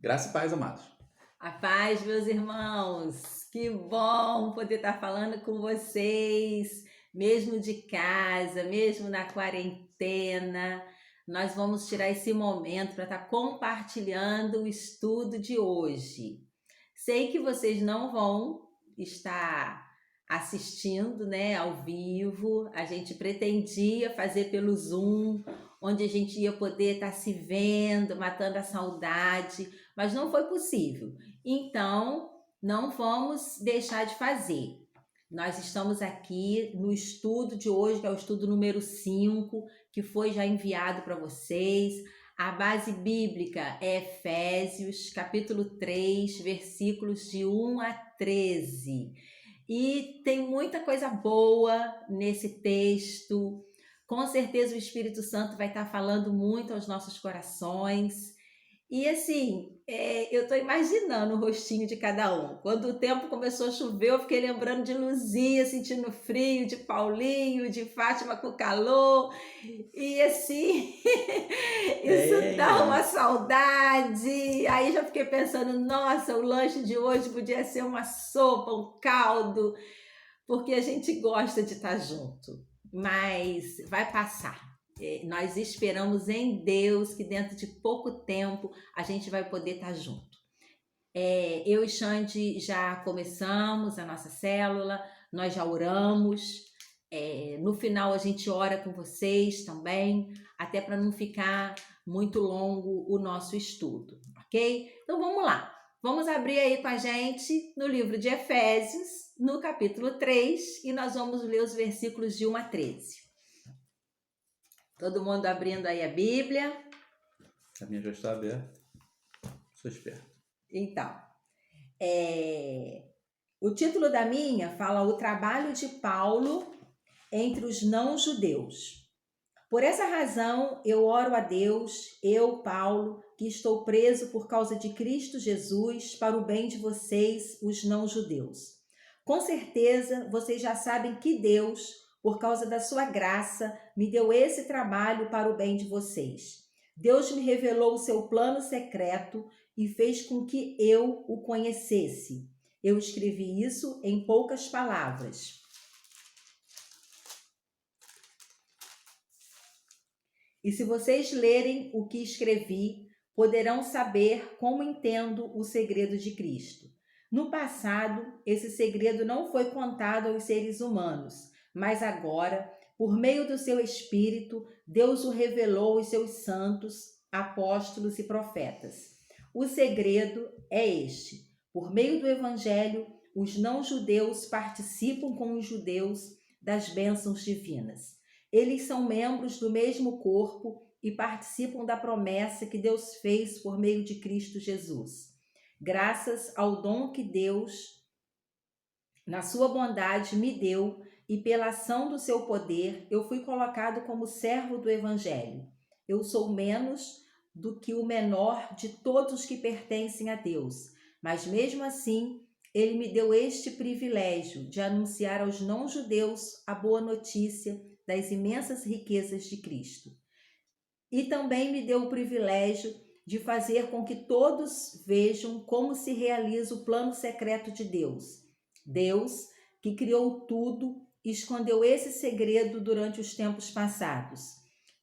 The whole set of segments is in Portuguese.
Graça e paz, amados. A paz, meus irmãos. Que bom poder estar falando com vocês, mesmo de casa, mesmo na quarentena. Nós vamos tirar esse momento para estar compartilhando o estudo de hoje. Sei que vocês não vão estar assistindo, né, ao vivo. A gente pretendia fazer pelo Zoom, onde a gente ia poder estar se vendo, matando a saudade, mas não foi possível. Então, não vamos deixar de fazer. Nós estamos aqui no estudo de hoje, que é o estudo número 5, que foi já enviado para vocês. A base bíblica é Efésios, capítulo 3, versículos de 1 a 13. E tem muita coisa boa nesse texto. Com certeza o Espírito Santo vai estar falando muito aos nossos corações. E assim, eu estou imaginando o rostinho de cada um. Quando o tempo começou a chover, eu fiquei lembrando de Luzia, sentindo frio, de Paulinho, de Fátima com calor. E assim, isso dá uma É, saudade. Aí já fiquei pensando, nossa, o lanche de hoje podia ser uma sopa, um caldo, porque a gente gosta de estar junto. Mas vai passar. Nós esperamos em Deus que dentro de pouco tempo a gente vai poder estar junto. Eu e Xande já começamos a nossa célula, nós já oramos. No final a gente ora com vocês também, até para não ficar muito longo o nosso estudo, ok? Então vamos lá. Vamos abrir aí com a gente no livro de Efésios, no capítulo 3, e nós vamos ler os versículos de 1 a 13. Todo mundo abrindo aí a Bíblia. a minha já está aberta. Sou esperto. Então, o título da minha fala o trabalho de Paulo entre os não-judeus. Por essa razão, eu oro a Deus, eu, Paulo, que estou preso por causa de Cristo Jesus, para o bem de vocês, os não-judeus. Com certeza, vocês já sabem que Deus, por causa da sua graça, me deu esse trabalho para o bem de vocês. Deus me revelou o seu plano secreto e fez com que eu o conhecesse. Eu escrevi isso em poucas palavras. E se vocês lerem o que escrevi, poderão saber como entendo o segredo de Cristo. No passado, esse segredo não foi contado aos seres humanos, mas agora, por meio do seu Espírito, Deus o revelou aos seus santos, apóstolos e profetas. O segredo é este: por meio do Evangelho, os não-judeus participam com os judeus das bênçãos divinas. Eles são membros do mesmo corpo e participam da promessa que Deus fez por meio de Cristo Jesus. Graças ao dom que Deus, na sua bondade, me deu e pela ação do seu poder, eu fui colocado como servo do Evangelho. Eu sou menos do que o menor de todos que pertencem a Deus, mas mesmo assim, ele me deu este privilégio de anunciar aos não-judeus a boa notícia das imensas riquezas de Cristo. E também me deu o privilégio de fazer com que todos vejam como se realiza o plano secreto de Deus. Deus, que criou tudo, escondeu esse segredo durante os tempos passados.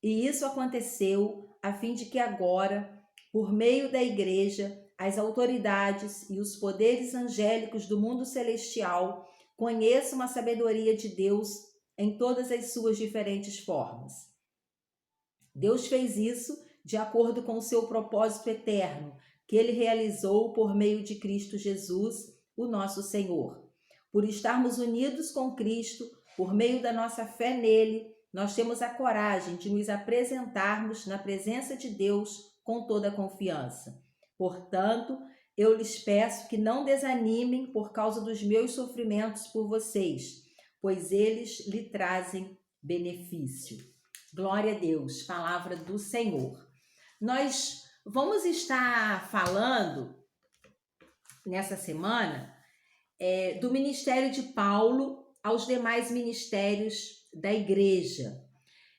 E isso aconteceu a fim de que agora, por meio da Igreja, as autoridades e os poderes angélicos do mundo celestial conheçam a sabedoria de Deus em todas as suas diferentes formas. Deus fez isso de acordo com o seu propósito eterno, que ele realizou por meio de Cristo Jesus, o nosso Senhor. Por estarmos unidos com Cristo, por meio da nossa fé nele, nós temos a coragem de nos apresentarmos na presença de Deus com toda a confiança. Portanto, eu lhes peço que não desanimem por causa dos meus sofrimentos por vocês, pois eles lhe trazem benefício. Glória a Deus, palavra do Senhor. Nós vamos estar falando nessa semana do ministério de Paulo aos demais ministérios da igreja.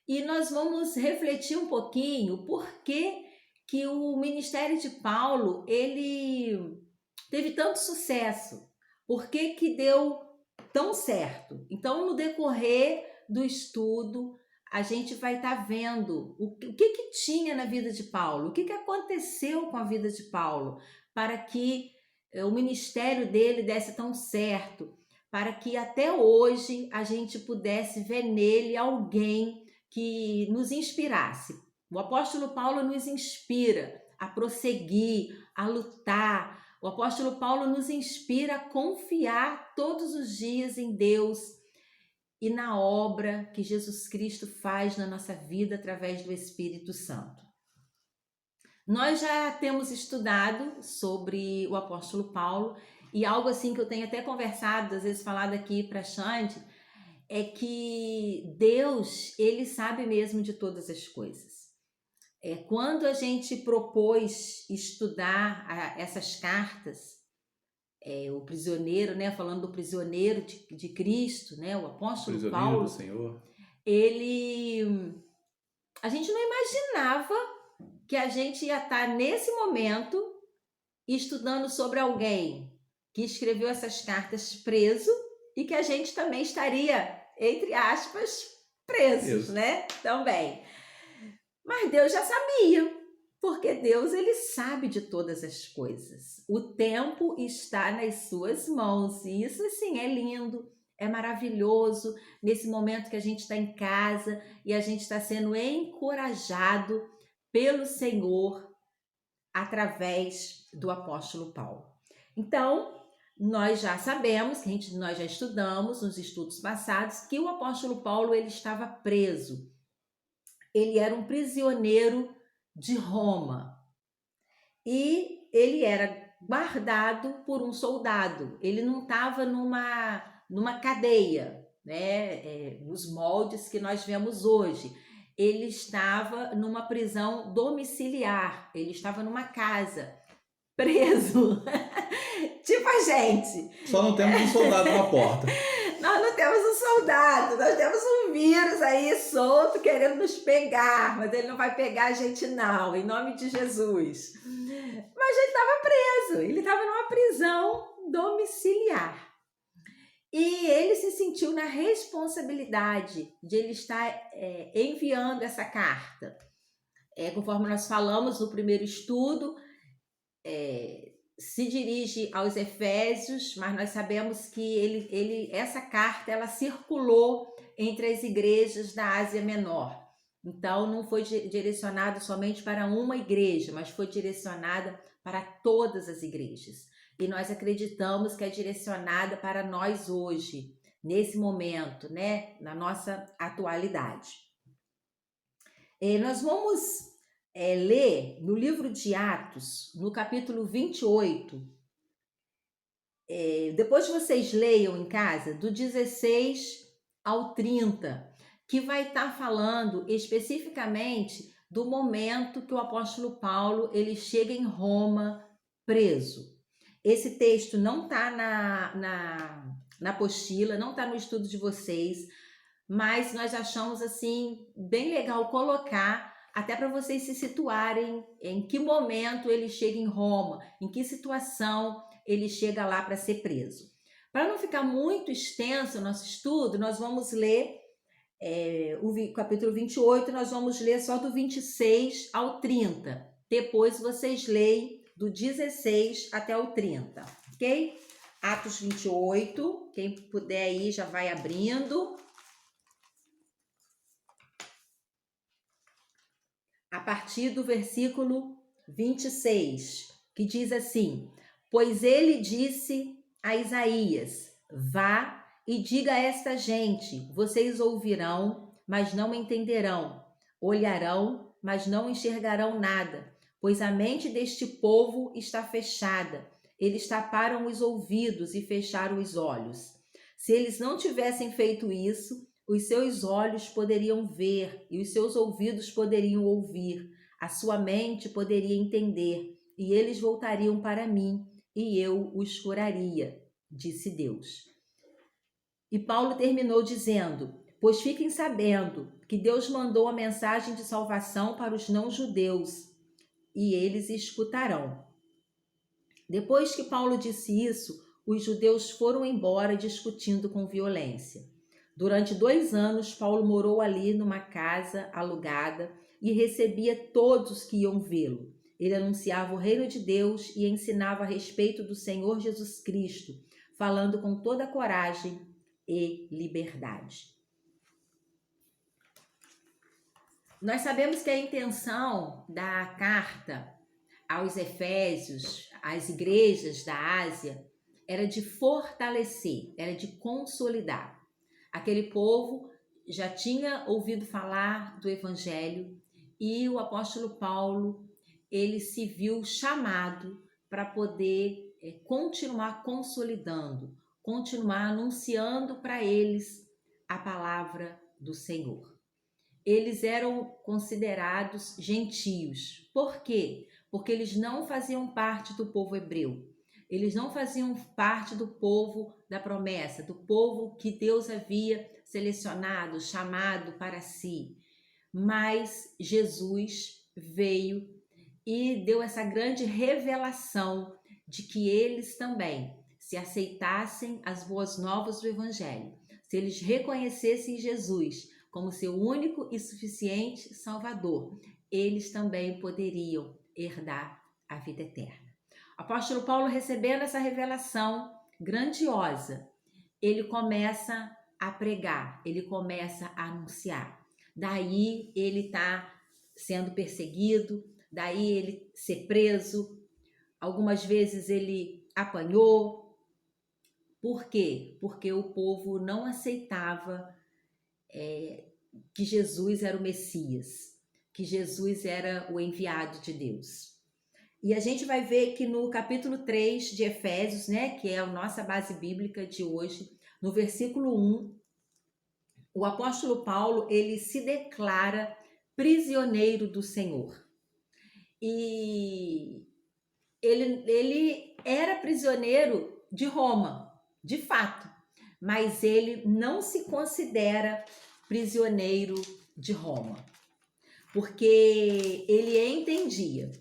E nós vamos refletir um pouquinho por que que o ministério de Paulo, ele teve tanto sucesso? Por que que deu tão certo? Então, no decorrer do estudo, a gente vai estar vendo o que tinha na vida de Paulo, o que aconteceu com a vida de Paulo, para que o ministério dele desse tão certo, para que até hoje a gente pudesse ver nele alguém que nos inspirasse. O apóstolo Paulo nos inspira a prosseguir, a lutar. O apóstolo Paulo nos inspira a confiar todos os dias em Deus e na obra que Jesus Cristo faz na nossa vida através do Espírito Santo. Nós já temos estudado sobre o apóstolo Paulo e algo assim que eu tenho até conversado, às vezes falado aqui para a Xande, é que Deus, ele sabe mesmo de todas as coisas. Quando a gente propôs estudar essas cartas, o prisioneiro, né, falando do prisioneiro de Cristo, né, o apóstolo Prisioneiro Paulo, do Senhor. a gente não imaginava que a gente ia estar nesse momento estudando sobre alguém que escreveu essas cartas preso e que a gente também estaria, entre aspas, presos, né? Também. Mas Deus já sabia, porque Deus, ele sabe de todas as coisas. O tempo está nas suas mãos e isso, assim, é lindo, é maravilhoso nesse momento que a gente está em casa e a gente está sendo encorajado pelo Senhor através do apóstolo Paulo. Então, nós já sabemos, nós já estudamos nos estudos passados, que o apóstolo Paulo, ele estava preso. Ele era um prisioneiro de Roma e ele era guardado por um soldado. Ele não estava numa cadeia, né? Nos moldes que nós vemos hoje. Ele estava numa prisão domiciliar, ele estava numa casa, preso, tipo a gente. Só não temos um soldado na porta. Nós não temos um soldado, nós temos um vírus aí solto querendo nos pegar, mas ele não vai pegar a gente não, em nome de Jesus. Mas ele estava preso, ele estava numa prisão domiciliar. E ele se sentiu na responsabilidade de ele estar enviando essa carta. Conforme nós falamos no primeiro estudo, se dirige aos Efésios, mas nós sabemos que essa carta ela circulou entre as igrejas da Ásia Menor. Então, não foi direcionada somente para uma igreja, mas foi direcionada para todas as igrejas. E nós acreditamos que é direcionada para nós hoje, nesse momento, né? Na nossa atualidade. Nós vamos ler no livro de Atos, no capítulo 28. Depois vocês leiam em casa, do 16 ao 30, que vai estar falando especificamente do momento que o apóstolo Paulo ele chega em Roma preso. Esse texto não está na apostila, não está no estudo de vocês, mas nós achamos assim bem legal colocar, até para vocês se situarem em que momento ele chega em Roma, em que situação ele chega lá para ser preso. Para não ficar muito extenso o nosso estudo, nós vamos ler o capítulo 28, nós vamos ler só do 26 ao 30. Depois vocês leem do 16 até o 30, ok? Atos 28, quem puder aí já vai abrindo. A partir do versículo 26, que diz assim: pois ele disse a Isaías, vá e diga a esta gente, vocês ouvirão, mas não entenderão, olharão, mas não enxergarão nada, pois a mente deste povo está fechada, eles taparam os ouvidos e fecharam os olhos. Se eles não tivessem feito isso, os seus olhos poderiam ver e os seus ouvidos poderiam ouvir, a sua mente poderia entender, e eles voltariam para mim, e eu os curaria, disse Deus. E Paulo terminou dizendo, pois fiquem sabendo que Deus mandou a mensagem de salvação para os não-judeus, e eles escutarão. Depois que Paulo disse isso, os judeus foram embora discutindo com violência. Durante 2 anos, Paulo morou ali numa casa alugada e recebia todos que iam vê-lo. Ele anunciava o reino de Deus e ensinava a respeito do Senhor Jesus Cristo, falando com toda coragem e liberdade. Nós sabemos que a intenção da carta aos Efésios, às igrejas da Ásia, era de fortalecer, era de consolidar. Aquele povo já tinha ouvido falar do Evangelho e o apóstolo Paulo, ele se viu chamado para poder continuar consolidando, continuar anunciando para eles a palavra do Senhor. Eles eram considerados gentios. Por quê? Porque eles não faziam parte do povo hebreu. Eles não faziam parte do povo da promessa, do povo que Deus havia selecionado, chamado para si. Mas Jesus veio e deu essa grande revelação de que eles também, se aceitassem as boas novas do Evangelho, se eles reconhecessem Jesus como seu único e suficiente Salvador, eles também poderiam herdar a vida eterna. O apóstolo Paulo, recebendo essa revelação grandiosa, ele começa a pregar, ele começa a anunciar. Daí ele está sendo perseguido, daí ele ser preso, algumas vezes ele apanhou. Por quê? Porque o povo não aceitava que Jesus era o Messias, que Jesus era o enviado de Deus. E a gente vai ver que no capítulo 3 de Efésios, né, que é a nossa base bíblica de hoje, no versículo 1, o apóstolo Paulo, ele se declara prisioneiro do Senhor. E ele era prisioneiro de Roma, de fato, mas ele não se considera prisioneiro de Roma, porque ele entendia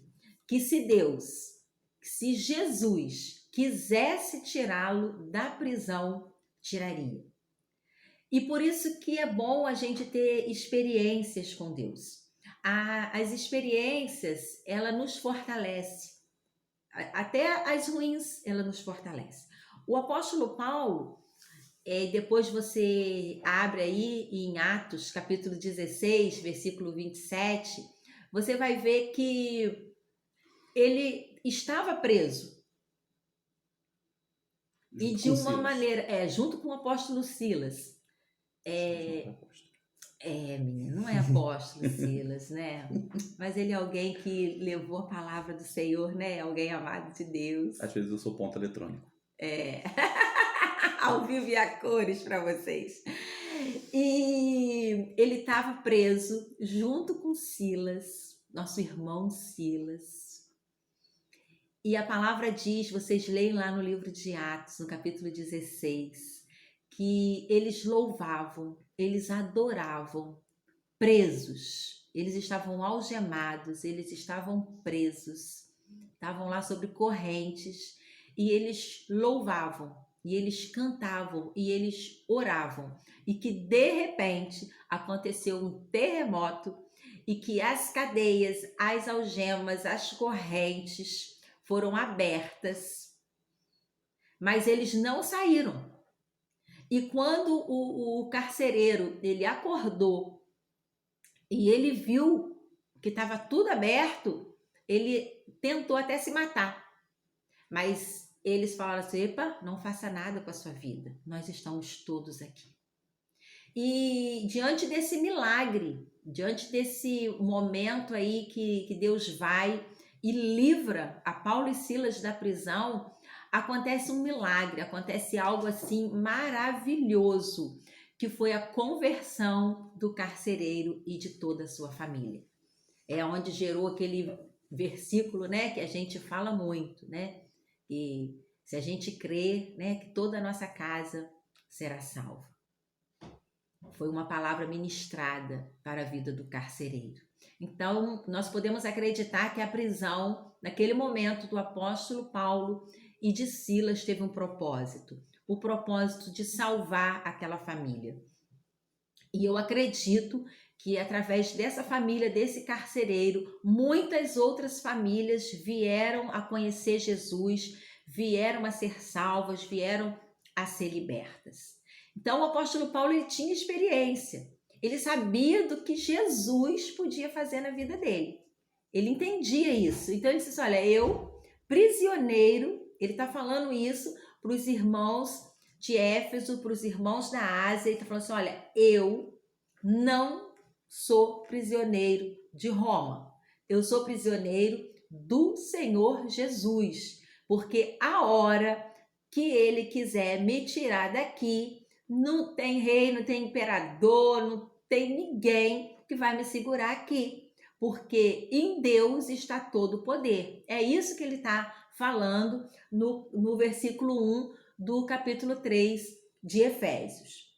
que se Jesus quisesse tirá-lo da prisão, tiraria. E por isso que é bom a gente ter experiências com Deus. As experiências, ela nos fortalece. Até as ruins, ela nos fortalece. O apóstolo Paulo, depois você abre aí em Atos, capítulo 16, versículo 27, você vai ver que ele estava preso. E de uma maneira, junto com o apóstolo Silas. Menina, não é apóstolo Silas, né? Mas ele é alguém que levou a palavra do Senhor, né? Alguém amado de Deus. Às vezes eu sou ponto eletrônico. Ao vivo e a cores para vocês. E ele estava preso junto com Silas, nosso irmão Silas. E a palavra diz, vocês leem lá no livro de Atos, no capítulo 16, que eles louvavam, eles adoravam, presos. Eles estavam algemados, eles estavam presos, estavam lá sobre correntes, e eles louvavam, e eles cantavam, e eles oravam. E que de repente aconteceu um terremoto, e que as cadeias, as algemas, as correntes foram abertas, mas eles não saíram. E quando o carcereiro, ele acordou e ele viu que estava tudo aberto, ele tentou até se matar. Mas eles falaram assim, epa, não faça nada com a sua vida, nós estamos todos aqui. E diante desse milagre, diante desse momento aí que Deus vai e livra a Paulo e Silas da prisão, acontece um milagre, acontece algo assim maravilhoso, que foi a conversão do carcereiro e de toda a sua família. É onde gerou aquele versículo, né, que a gente fala muito, né? E se a gente crer, né, que toda a nossa casa será salva. Foi uma palavra ministrada para a vida do carcereiro. Então, nós podemos acreditar que a prisão, naquele momento, do apóstolo Paulo e de Silas teve um propósito, o propósito de salvar aquela família. E eu acredito que através dessa família, desse carcereiro, muitas outras famílias vieram a conhecer Jesus, vieram a ser salvas, vieram a ser libertas. Então o apóstolo Paulo ele tinha experiência, ele sabia do que Jesus podia fazer na vida dele. Ele entendia isso. Então ele disse, olha, eu, prisioneiro, ele está falando isso para os irmãos de Éfeso, para os irmãos da Ásia, ele está falando assim, olha, eu não sou prisioneiro de Roma, eu sou prisioneiro do Senhor Jesus, porque a hora que ele quiser me tirar daqui, não tem rei, não tem imperador, não tem ninguém que vai me segurar aqui, porque em Deus está todo o poder. É isso que ele está falando no versículo 1 do capítulo 3 de Efésios.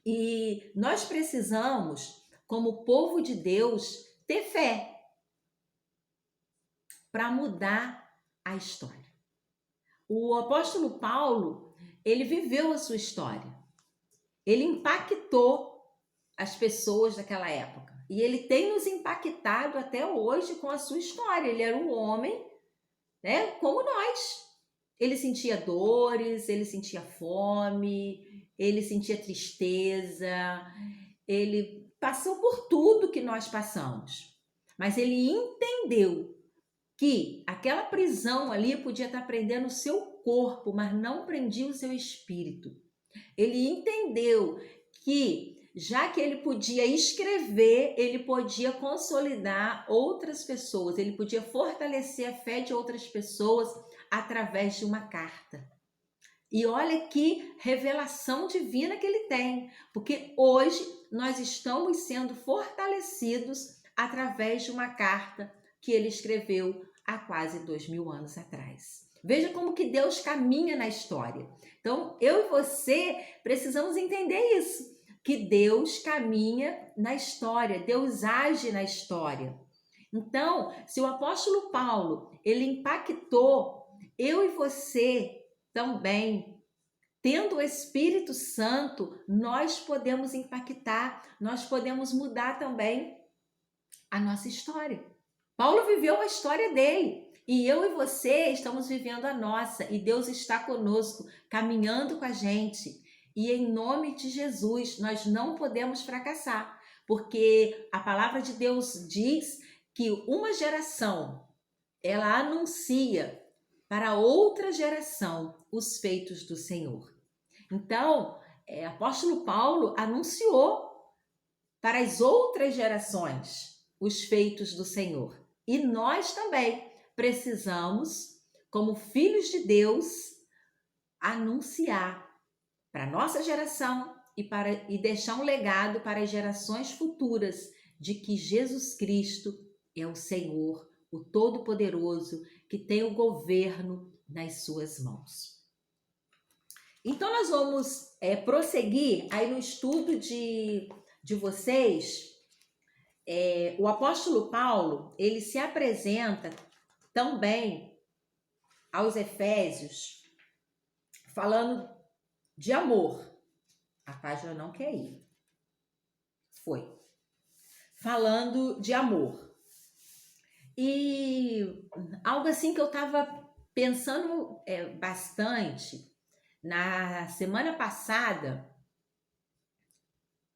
E nós precisamos, como povo de Deus, ter fé para mudar a história. O apóstolo Paulo, ele viveu a sua história. Ele impactou as pessoas daquela época. E ele tem nos impactado até hoje com a sua história. Ele era um homem, né, como nós. Ele sentia dores, ele sentia fome, ele sentia tristeza, ele passou por tudo que nós passamos. Mas ele entendeu que aquela prisão ali podia estar prendendo o seu corpo, mas não prendia o seu espírito. Ele entendeu que, já que ele podia escrever, ele podia consolidar outras pessoas, ele podia fortalecer a fé de outras pessoas através de uma carta. E olha que revelação divina que ele tem, porque hoje nós estamos sendo fortalecidos através de uma carta que ele escreveu há quase 2000 anos atrás. Veja como que Deus caminha na história. Então, eu e você precisamos entender isso, que Deus caminha na história, Deus age na história. Então, se o apóstolo Paulo, ele impactou eu e você também, tendo o Espírito Santo, nós podemos impactar, nós podemos mudar também a nossa história. Paulo viveu a história dele e eu e você estamos vivendo a nossa e Deus está conosco, caminhando com a gente. E em nome de Jesus, nós não podemos fracassar, porque a palavra de Deus diz que uma geração, ela anuncia para outra geração os feitos do Senhor. Então, apóstolo Paulo anunciou para as outras gerações os feitos do Senhor. E nós também precisamos, como filhos de Deus, anunciar para a nossa geração e deixar um legado para as gerações futuras de que Jesus Cristo é o Senhor, o Todo-Poderoso, que tem o governo nas suas mãos. Então, nós vamos prosseguir aí no estudo de vocês. O apóstolo Paulo, ele se apresenta também aos Efésios falando de amor. A página não quer ir. Foi. Falando de amor. E algo assim que eu estava pensando bastante na semana passada,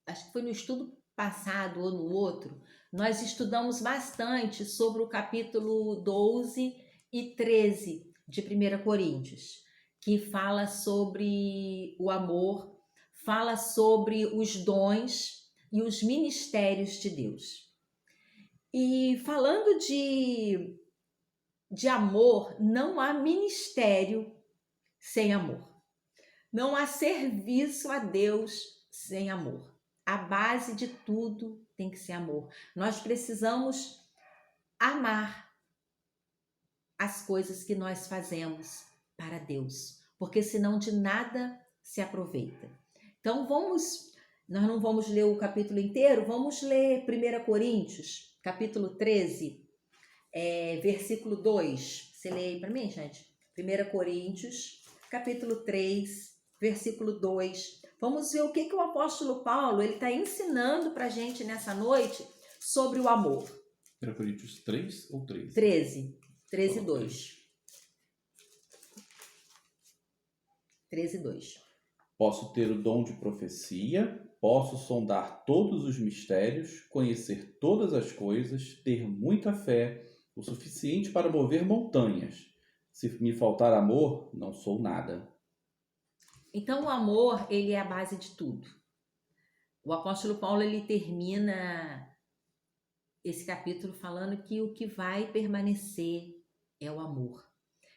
acho que foi no estudo passado ou no outro, nós estudamos bastante sobre o capítulo 12 e 13 de 1 Coríntios, que fala sobre o amor, fala sobre os dons e os ministérios de Deus. E falando de amor, não há ministério sem amor. Não há serviço a Deus sem amor. A base de tudo tem que ser amor. Nós precisamos amar as coisas que nós fazemos para Deus, porque senão de nada se aproveita. Então vamos Nós não vamos ler o capítulo inteiro, vamos ler 1 Coríntios, capítulo 13, versículo 2. Você lê aí para mim, gente? 1 Coríntios, capítulo 3, versículo 2. Vamos ver o que o apóstolo Paulo está ensinando para a gente nessa noite sobre o amor. 1 Coríntios 3 ou 13? 13, 2. 13, 2. Posso ter o dom de profecia, posso sondar todos os mistérios, conhecer todas as coisas, ter muita fé, o suficiente para mover montanhas. Se me faltar amor, não sou nada. Então, o amor, ele é a base de tudo. O apóstolo Paulo, ele termina esse capítulo falando que o que vai permanecer é o amor.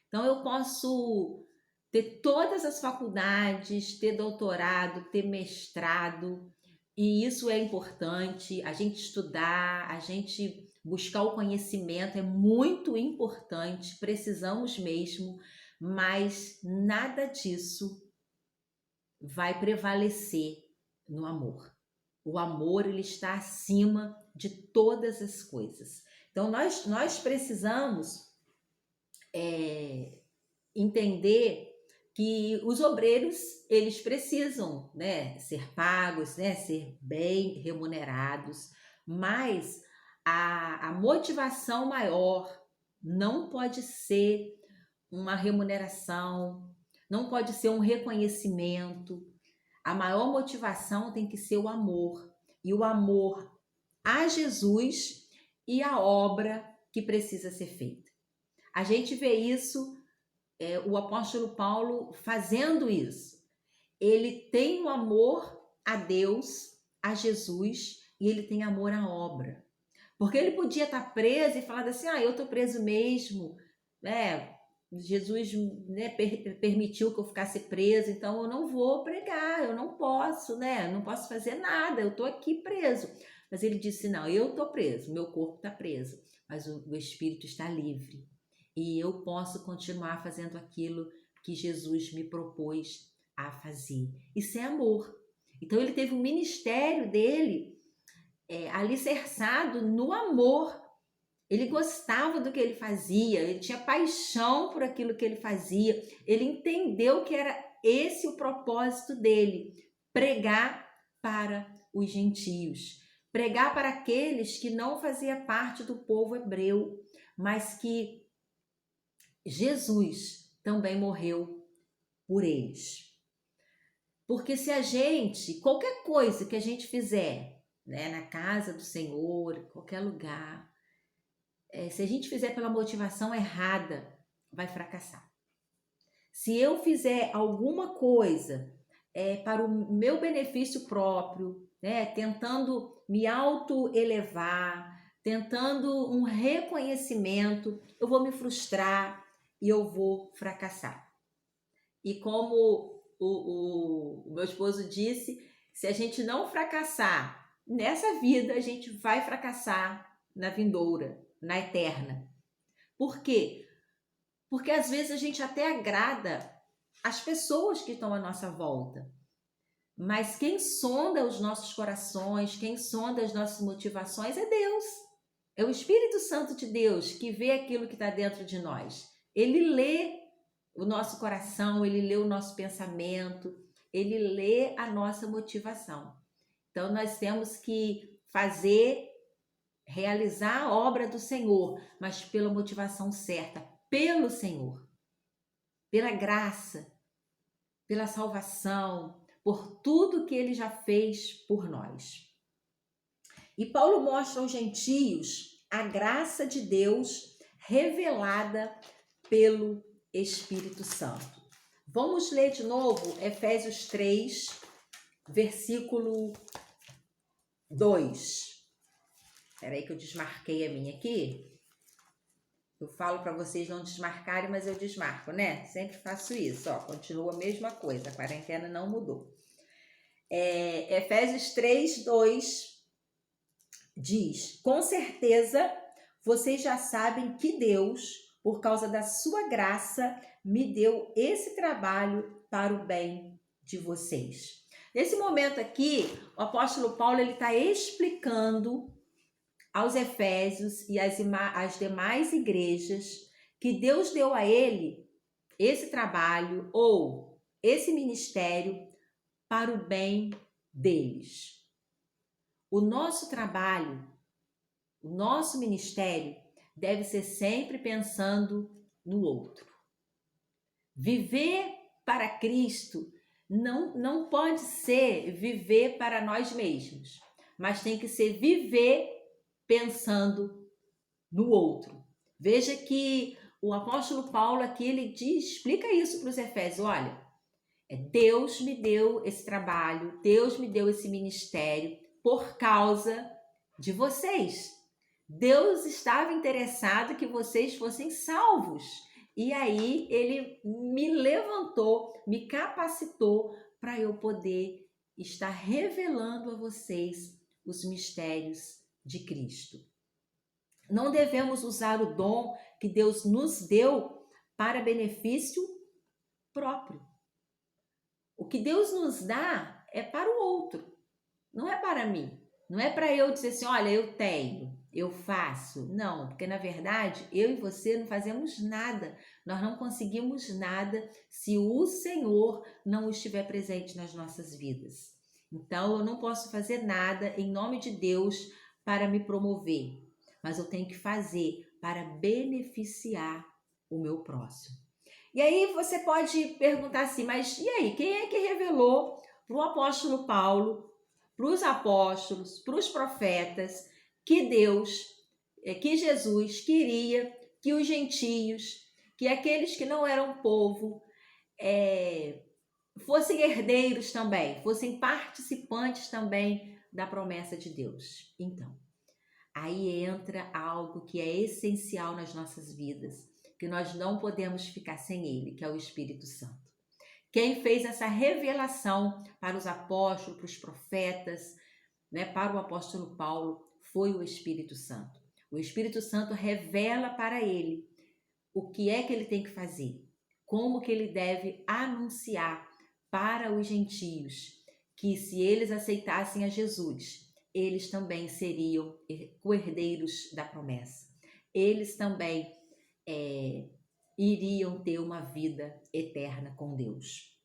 Então, eu posso ter todas as faculdades, ter doutorado, ter mestrado, e isso é importante, a gente estudar, a gente buscar o conhecimento é muito importante, precisamos mesmo, mas nada disso vai prevalecer no amor. O amor, ele está acima de todas as coisas. Então, nós precisamos entender que os obreiros, eles precisam, né, ser pagos, né, ser bem remunerados, mas a motivação maior não pode ser uma remuneração, não pode ser um reconhecimento. A maior motivação tem que ser o amor, e o amor a Jesus e a obra que precisa ser feita. A gente vê isso, o apóstolo Paulo fazendo isso. Ele tem o amor a Deus, a Jesus, e ele tem amor à obra. Porque ele podia estar preso e falar assim, eu estou preso mesmo, né? Jesus, né, permitiu que eu ficasse preso, então eu não vou pregar, eu não posso, né? Não posso fazer nada, eu estou aqui preso. Mas ele disse, não, eu estou preso, meu corpo está preso, mas o espírito está livre. E eu posso continuar fazendo aquilo que Jesus me propôs a fazer. Isso é amor. Então ele teve um ministério dele alicerçado no amor. Ele gostava do que ele fazia, ele tinha paixão por aquilo que ele fazia, ele entendeu que era esse o propósito dele, pregar para os gentios, pregar para aqueles que não faziam parte do povo hebreu, mas que Jesus também morreu por eles. Porque se a gente, qualquer coisa que a gente fizer, né, na casa do Senhor, em qualquer lugar, se a gente fizer pela motivação errada, vai fracassar. Se eu fizer alguma coisa para o meu benefício próprio, né, tentando me auto-elevar, tentando um reconhecimento, eu vou me frustrar e eu vou fracassar. E como o meu esposo disse, se a gente não fracassar nessa vida, a gente vai fracassar na vindoura, na eterna. Por quê? Porque às vezes a gente até agrada as pessoas que estão à nossa volta. Mas quem sonda os nossos corações, quem sonda as nossas motivações é Deus. É o Espírito Santo de Deus que vê aquilo que está dentro de nós. Ele lê o nosso coração, ele lê o nosso pensamento, ele lê a nossa motivação. Então nós temos que realizar a obra do Senhor, mas pela motivação certa, pelo Senhor, pela graça, pela salvação, por tudo que ele já fez por nós. E Paulo mostra aos gentios a graça de Deus revelada pelo Espírito Santo. Vamos ler de novo Efésios 3, versículo 2. Espera aí que eu desmarquei a minha aqui. Eu falo para vocês não desmarcarem, mas eu desmarco, né? Sempre faço isso, ó. Continua a mesma coisa, a quarentena não mudou. Efésios 3, 2 diz: com certeza vocês já sabem que Deus, por causa da sua graça, me deu esse trabalho para o bem de vocês. Nesse momento aqui, o apóstolo Paulo está explicando aos Efésios e às demais igrejas que Deus deu a ele esse trabalho ou esse ministério para o bem deles. O nosso trabalho, o nosso ministério deve ser sempre pensando no outro. Viver para Cristo não pode ser viver para nós mesmos, mas tem que ser viver pensando no outro. Veja que o apóstolo Paulo aqui, ele explica isso para os Efésios. Olha, Deus me deu esse trabalho, Deus me deu esse ministério por causa de vocês. Deus estava interessado que vocês fossem salvos. E aí ele me levantou, me capacitou para eu poder estar revelando a vocês os mistérios de Cristo. Não devemos usar o dom que Deus nos deu para benefício próprio. O que Deus nos dá é para o outro, não é para mim. Não é para eu dizer assim, olha, eu tenho, eu faço. Não, porque na verdade eu e você não fazemos nada. Nós não conseguimos nada se o Senhor não estiver presente nas nossas vidas. Então eu não posso fazer nada em nome de Deus para me promover, mas eu tenho que fazer para beneficiar o meu próximo. E aí você pode perguntar assim, mas e aí, quem é que revelou para o apóstolo Paulo, para os apóstolos, para os profetas, que que Jesus queria que os gentios, que aqueles que não eram povo, fossem herdeiros também, fossem participantes também da promessa de Deus? Então, aí entra algo que é essencial nas nossas vidas, que nós não podemos ficar sem ele, que é o Espírito Santo. Quem fez essa revelação para os apóstolos, para os profetas, para o apóstolo Paulo, foi o Espírito Santo. O Espírito Santo revela para ele o que é que ele tem que fazer, como que ele deve anunciar para os gentios, que se eles aceitassem a Jesus, eles também seriam co-herdeiros da promessa. Eles também iriam ter uma vida eterna com Deus.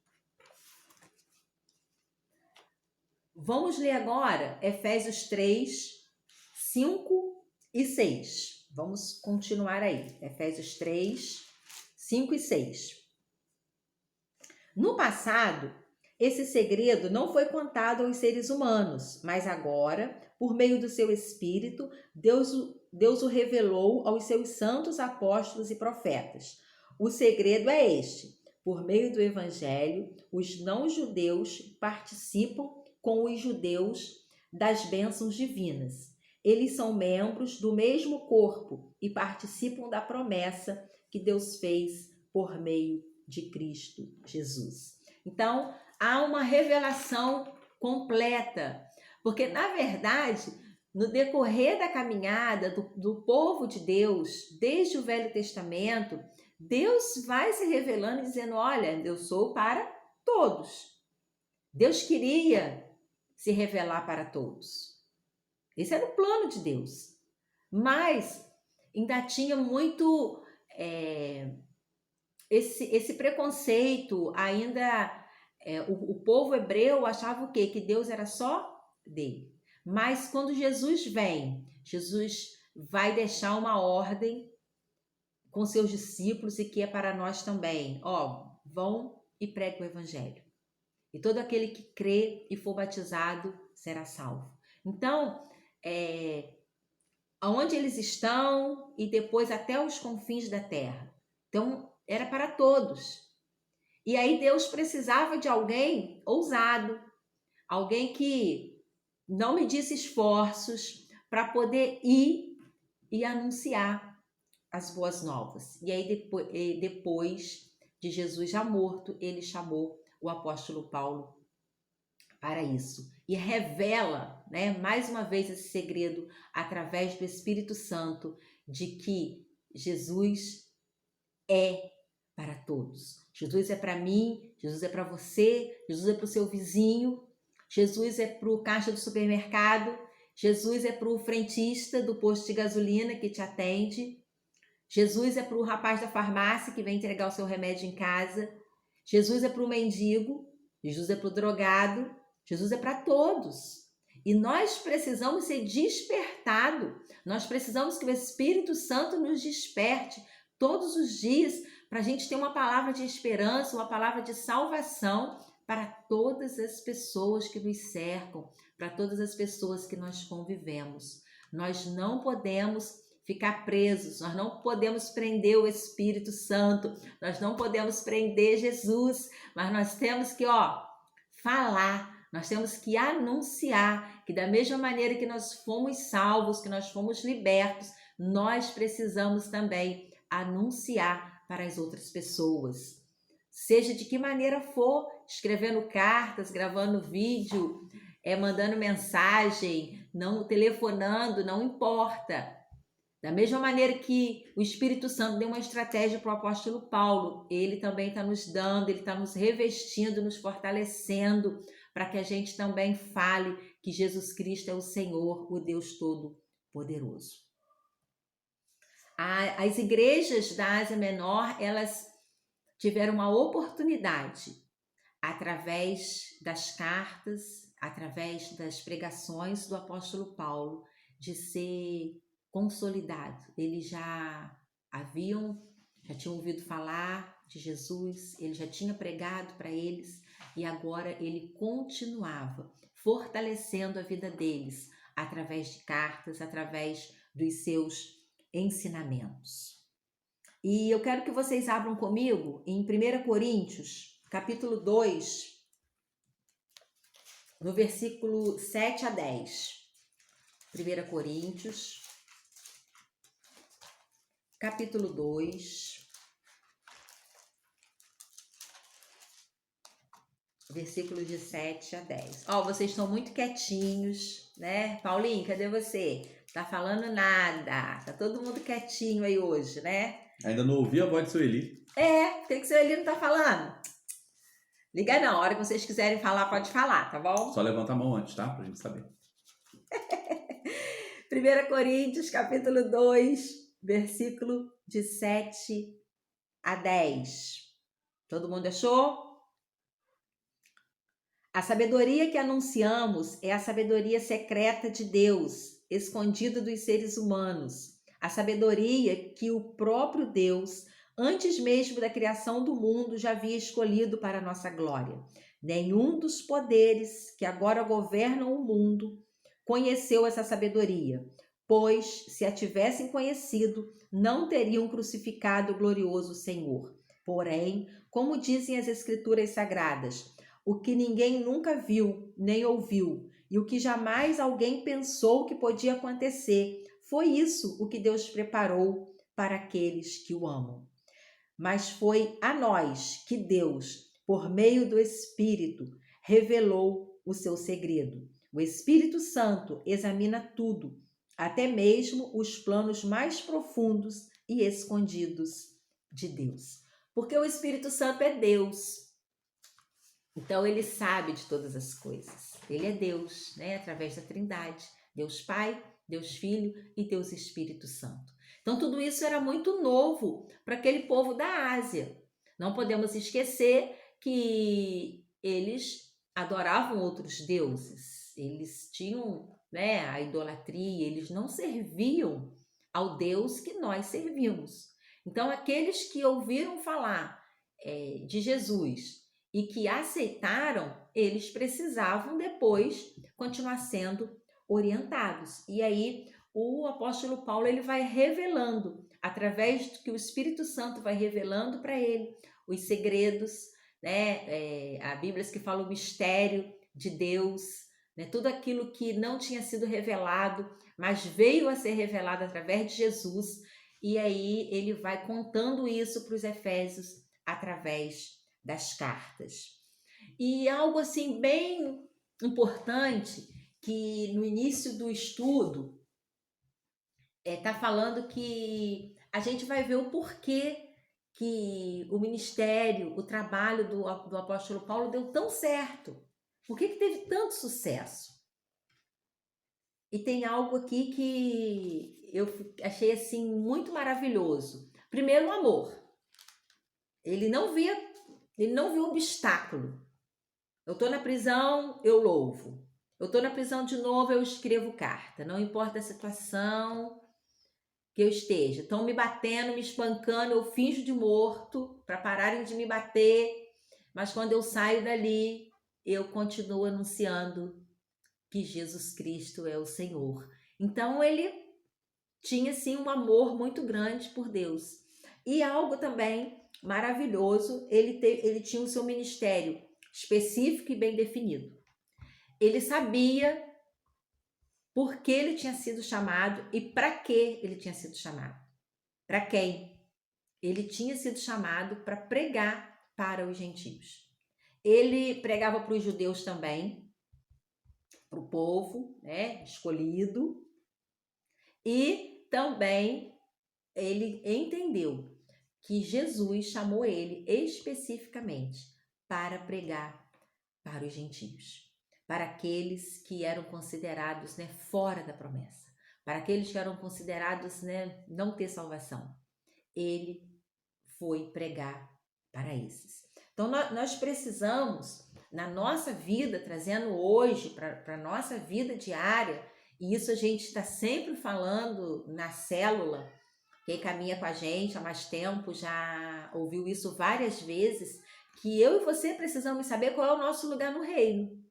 Vamos ler agora Efésios 3, 5 e 6. Vamos continuar aí. Efésios 3, 5 e 6. No passado, esse segredo não foi contado aos seres humanos, mas agora, por meio do seu Espírito, Deus o revelou aos seus santos apóstolos e profetas. O segredo é este: por meio do Evangelho, os não-judeus participam com os judeus das bênçãos divinas. Eles são membros do mesmo corpo e participam da promessa que Deus fez por meio de Cristo Jesus. Então, há uma revelação completa, porque, na verdade, no decorrer da caminhada do povo de Deus, desde o Velho Testamento, Deus vai se revelando e dizendo, olha, eu sou para todos. Deus queria se revelar para todos. Esse era o plano de Deus. Mas ainda tinha muito esse preconceito, ainda o povo hebreu achava o quê? Que Deus era só dele. Mas quando Jesus vem, Jesus vai deixar uma ordem com seus discípulos e que é para nós também. Vão e preguem o evangelho. E todo aquele que crê e for batizado será salvo. Então, aonde eles estão e depois até os confins da terra. Então, era para todos. E aí Deus precisava de alguém ousado, alguém que não medisse esforços para poder ir e anunciar as boas novas. E aí depois de Jesus já morto, ele chamou o apóstolo Paulo para isso. E revela, mais uma vez esse segredo através do Espírito Santo de que Jesus é para todos. Jesus é para mim, Jesus é para você, Jesus é para o seu vizinho. Jesus é para o caixa do supermercado, Jesus é para o frentista do posto de gasolina que te atende, Jesus é para o rapaz da farmácia que vem entregar o seu remédio em casa, Jesus é para o mendigo, Jesus é para o drogado, Jesus é para todos. E nós precisamos ser despertados, nós precisamos que o Espírito Santo nos desperte todos os dias para a gente ter uma palavra de esperança, uma palavra de salvação para todas as pessoas que nos cercam, para todas as pessoas que nós convivemos. Nós não podemos ficar presos, nós não podemos prender o Espírito Santo, nós não podemos prender Jesus, mas nós temos que, falar, nós temos que anunciar que da mesma maneira que nós fomos salvos, que nós fomos libertos, nós precisamos também anunciar para as outras pessoas. Seja de que maneira for, escrevendo cartas, gravando vídeo, mandando mensagem, não telefonando, não importa. Da mesma maneira que o Espírito Santo deu uma estratégia para o apóstolo Paulo, ele também está nos dando, ele está nos revestindo, nos fortalecendo, para que a gente também fale que Jesus Cristo é o Senhor, o Deus Todo-Poderoso. As igrejas da Ásia Menor, elas tiveram uma oportunidade, através das cartas, através das pregações do apóstolo Paulo, de ser consolidado. Eles já tinham ouvido falar de Jesus, ele já tinha pregado para eles e agora ele continuava fortalecendo a vida deles através de cartas, através dos seus ensinamentos. E eu quero que vocês abram comigo em 1 Coríntios, capítulo 2, no versículo 7 a 10. 1 Coríntios, capítulo 2, versículo de 7 a 10. Vocês estão muito quietinhos, né? Paulinho, cadê você? Tá falando nada. Tá todo mundo quietinho aí hoje, né? Ainda não ouvi a voz de Sueli. Por que o Sueli não tá falando? Liga na hora que vocês quiserem falar, pode falar, tá bom? Só levanta a mão antes, tá? Pra gente saber. 1 Coríntios, capítulo 2, versículo de 7 a 10. Todo mundo achou? A sabedoria que anunciamos é a sabedoria secreta de Deus, escondida dos seres humanos. A sabedoria que o próprio Deus, antes mesmo da criação do mundo, já havia escolhido para a nossa glória. Nenhum dos poderes que agora governam o mundo conheceu essa sabedoria, pois, se a tivessem conhecido, não teriam crucificado o glorioso Senhor. Porém, como dizem as Escrituras Sagradas, o que ninguém nunca viu, nem ouviu, e o que jamais alguém pensou que podia acontecer, foi isso o que Deus preparou para aqueles que o amam. Mas foi a nós que Deus, por meio do Espírito, revelou o seu segredo. O Espírito Santo examina tudo, até mesmo os planos mais profundos e escondidos de Deus. Porque o Espírito Santo é Deus. Então, ele sabe de todas as coisas. Ele é Deus, né? Através da Trindade. Deus Pai, Deus Filho e Deus Espírito Santo. Então, tudo isso era muito novo para aquele povo da Ásia. Não podemos esquecer que eles adoravam outros deuses. Eles tinham, a idolatria. Eles não serviam ao Deus que nós servimos. Então, aqueles que ouviram falar de Jesus e que aceitaram, eles precisavam depois continuar sendo orientados. E aí o apóstolo Paulo ele vai revelando, através do que o Espírito Santo vai revelando para ele, os segredos, a Bíblia diz que fala o mistério de Deus, tudo aquilo que não tinha sido revelado, mas veio a ser revelado através de Jesus. E aí ele vai contando isso para os Efésios através das cartas. E algo assim bem importante, que no início do estudo está falando que a gente vai ver o porquê que o ministério, o trabalho do apóstolo Paulo deu tão certo. Por que teve tanto sucesso? E tem algo aqui que eu achei assim muito maravilhoso. Primeiro, o amor. Ele não viu obstáculo. Eu estou na prisão, eu louvo. Eu estou na prisão de novo, eu escrevo carta. Não importa a situação que eu esteja. Estão me batendo, me espancando, eu finjo de morto para pararem de me bater. Mas quando eu saio dali, eu continuo anunciando que Jesus Cristo é o Senhor. Então ele tinha sim um amor muito grande por Deus. E algo também maravilhoso, ele tinha o seu ministério específico e bem definido. Ele sabia por que ele tinha sido chamado e para que ele tinha sido chamado. Para quem? Ele tinha sido chamado para pregar para os gentios. Ele pregava para os judeus também, para o povo, né, escolhido, e também ele entendeu que Jesus chamou ele especificamente para pregar para os gentios, para aqueles que eram considerados, né, fora da promessa, para aqueles que eram considerados, né, não ter salvação. Ele foi pregar para esses. Então nós precisamos, na nossa vida, trazendo hoje para a nossa vida diária, e isso a gente está sempre falando na célula. Quem caminha com a gente há mais tempo já ouviu isso várias vezes, que eu e você precisamos saber qual é o nosso lugar no reino.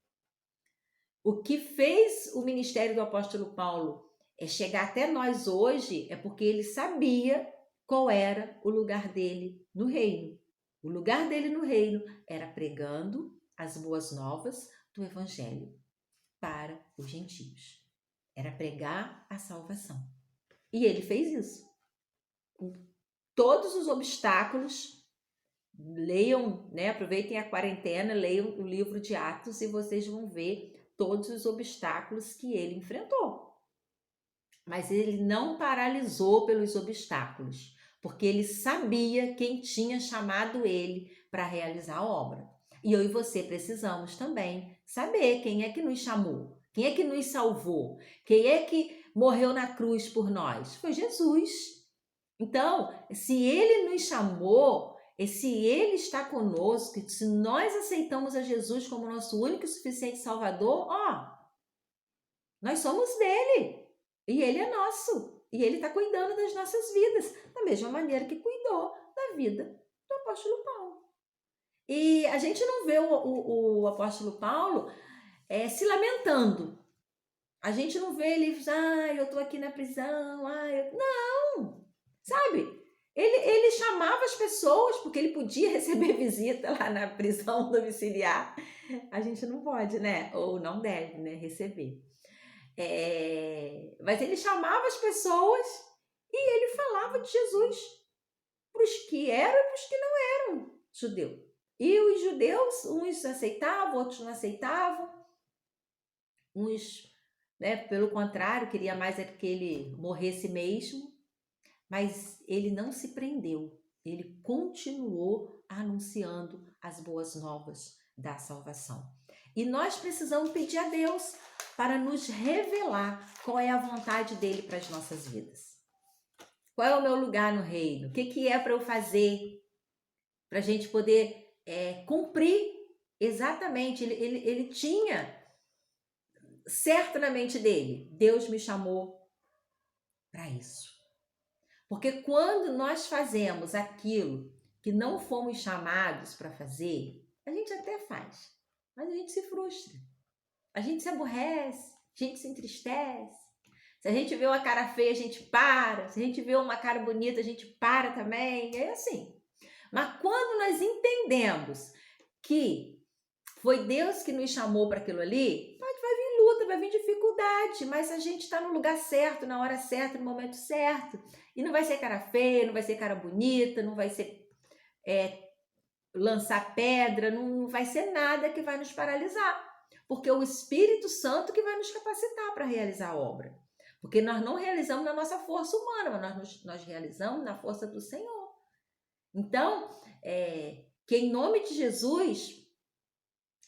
O que fez o ministério do apóstolo Paulo chegar até nós hoje é porque ele sabia qual era o lugar dele no reino. O lugar dele no reino era pregando as boas novas do evangelho para os gentios. Era pregar a salvação. E ele fez isso. Com todos os obstáculos. Leiam, né? Aproveitem a quarentena, leiam o livro de Atos e vocês vão ver todos os obstáculos que ele enfrentou. Mas ele não paralisou pelos obstáculos, porque ele sabia quem tinha chamado ele para realizar a obra. E eu e você precisamos também saber quem é que nos chamou, quem é que nos salvou, quem é que morreu na cruz por nós. Foi Jesus. Então, se ele nos chamou, e se ele está conosco, se nós aceitamos a Jesus como nosso único e suficiente Salvador, nós somos dele. E ele é nosso. E ele está cuidando das nossas vidas, da mesma maneira que cuidou da vida do apóstolo Paulo. E a gente não vê o apóstolo Paulo se lamentando. A gente não vê ele, eu estou aqui na prisão, não, sabe? Ele chamava as pessoas, porque ele podia receber visita lá na prisão domiciliar. A gente não pode, né? Ou não deve, né? Receber. Mas ele chamava as pessoas e ele falava de Jesus para os que eram e para os que não eram judeus. E os judeus, uns aceitavam, outros não aceitavam. Uns, né, pelo contrário, queria mais que ele morresse mesmo. Mas ele não se prendeu. Ele continuou anunciando as boas novas da salvação. E nós precisamos pedir a Deus para nos revelar qual é a vontade dele para as nossas vidas. Qual é o meu lugar no reino? O que é para eu fazer? Para a gente poder cumprir exatamente. Ele tinha certo na mente dele. Deus me chamou para isso. Porque quando nós fazemos aquilo que não fomos chamados para fazer, a gente até faz, mas a gente se frustra. A gente se aborrece, a gente se entristece. Se a gente vê uma cara feia, a gente para. Se a gente vê uma cara bonita, a gente para também. É assim. Mas quando nós entendemos que foi Deus que nos chamou para aquilo ali, vai vir luta, vai vir dificuldade, mas a gente está no lugar certo, na hora certa, no momento certo. E não vai ser cara feia, não vai ser cara bonita, não vai ser lançar pedra, não vai ser nada que vai nos paralisar. Porque é o Espírito Santo que vai nos capacitar para realizar a obra. Porque nós não realizamos na nossa força humana, mas nós realizamos na força do Senhor. Então, que em nome de Jesus,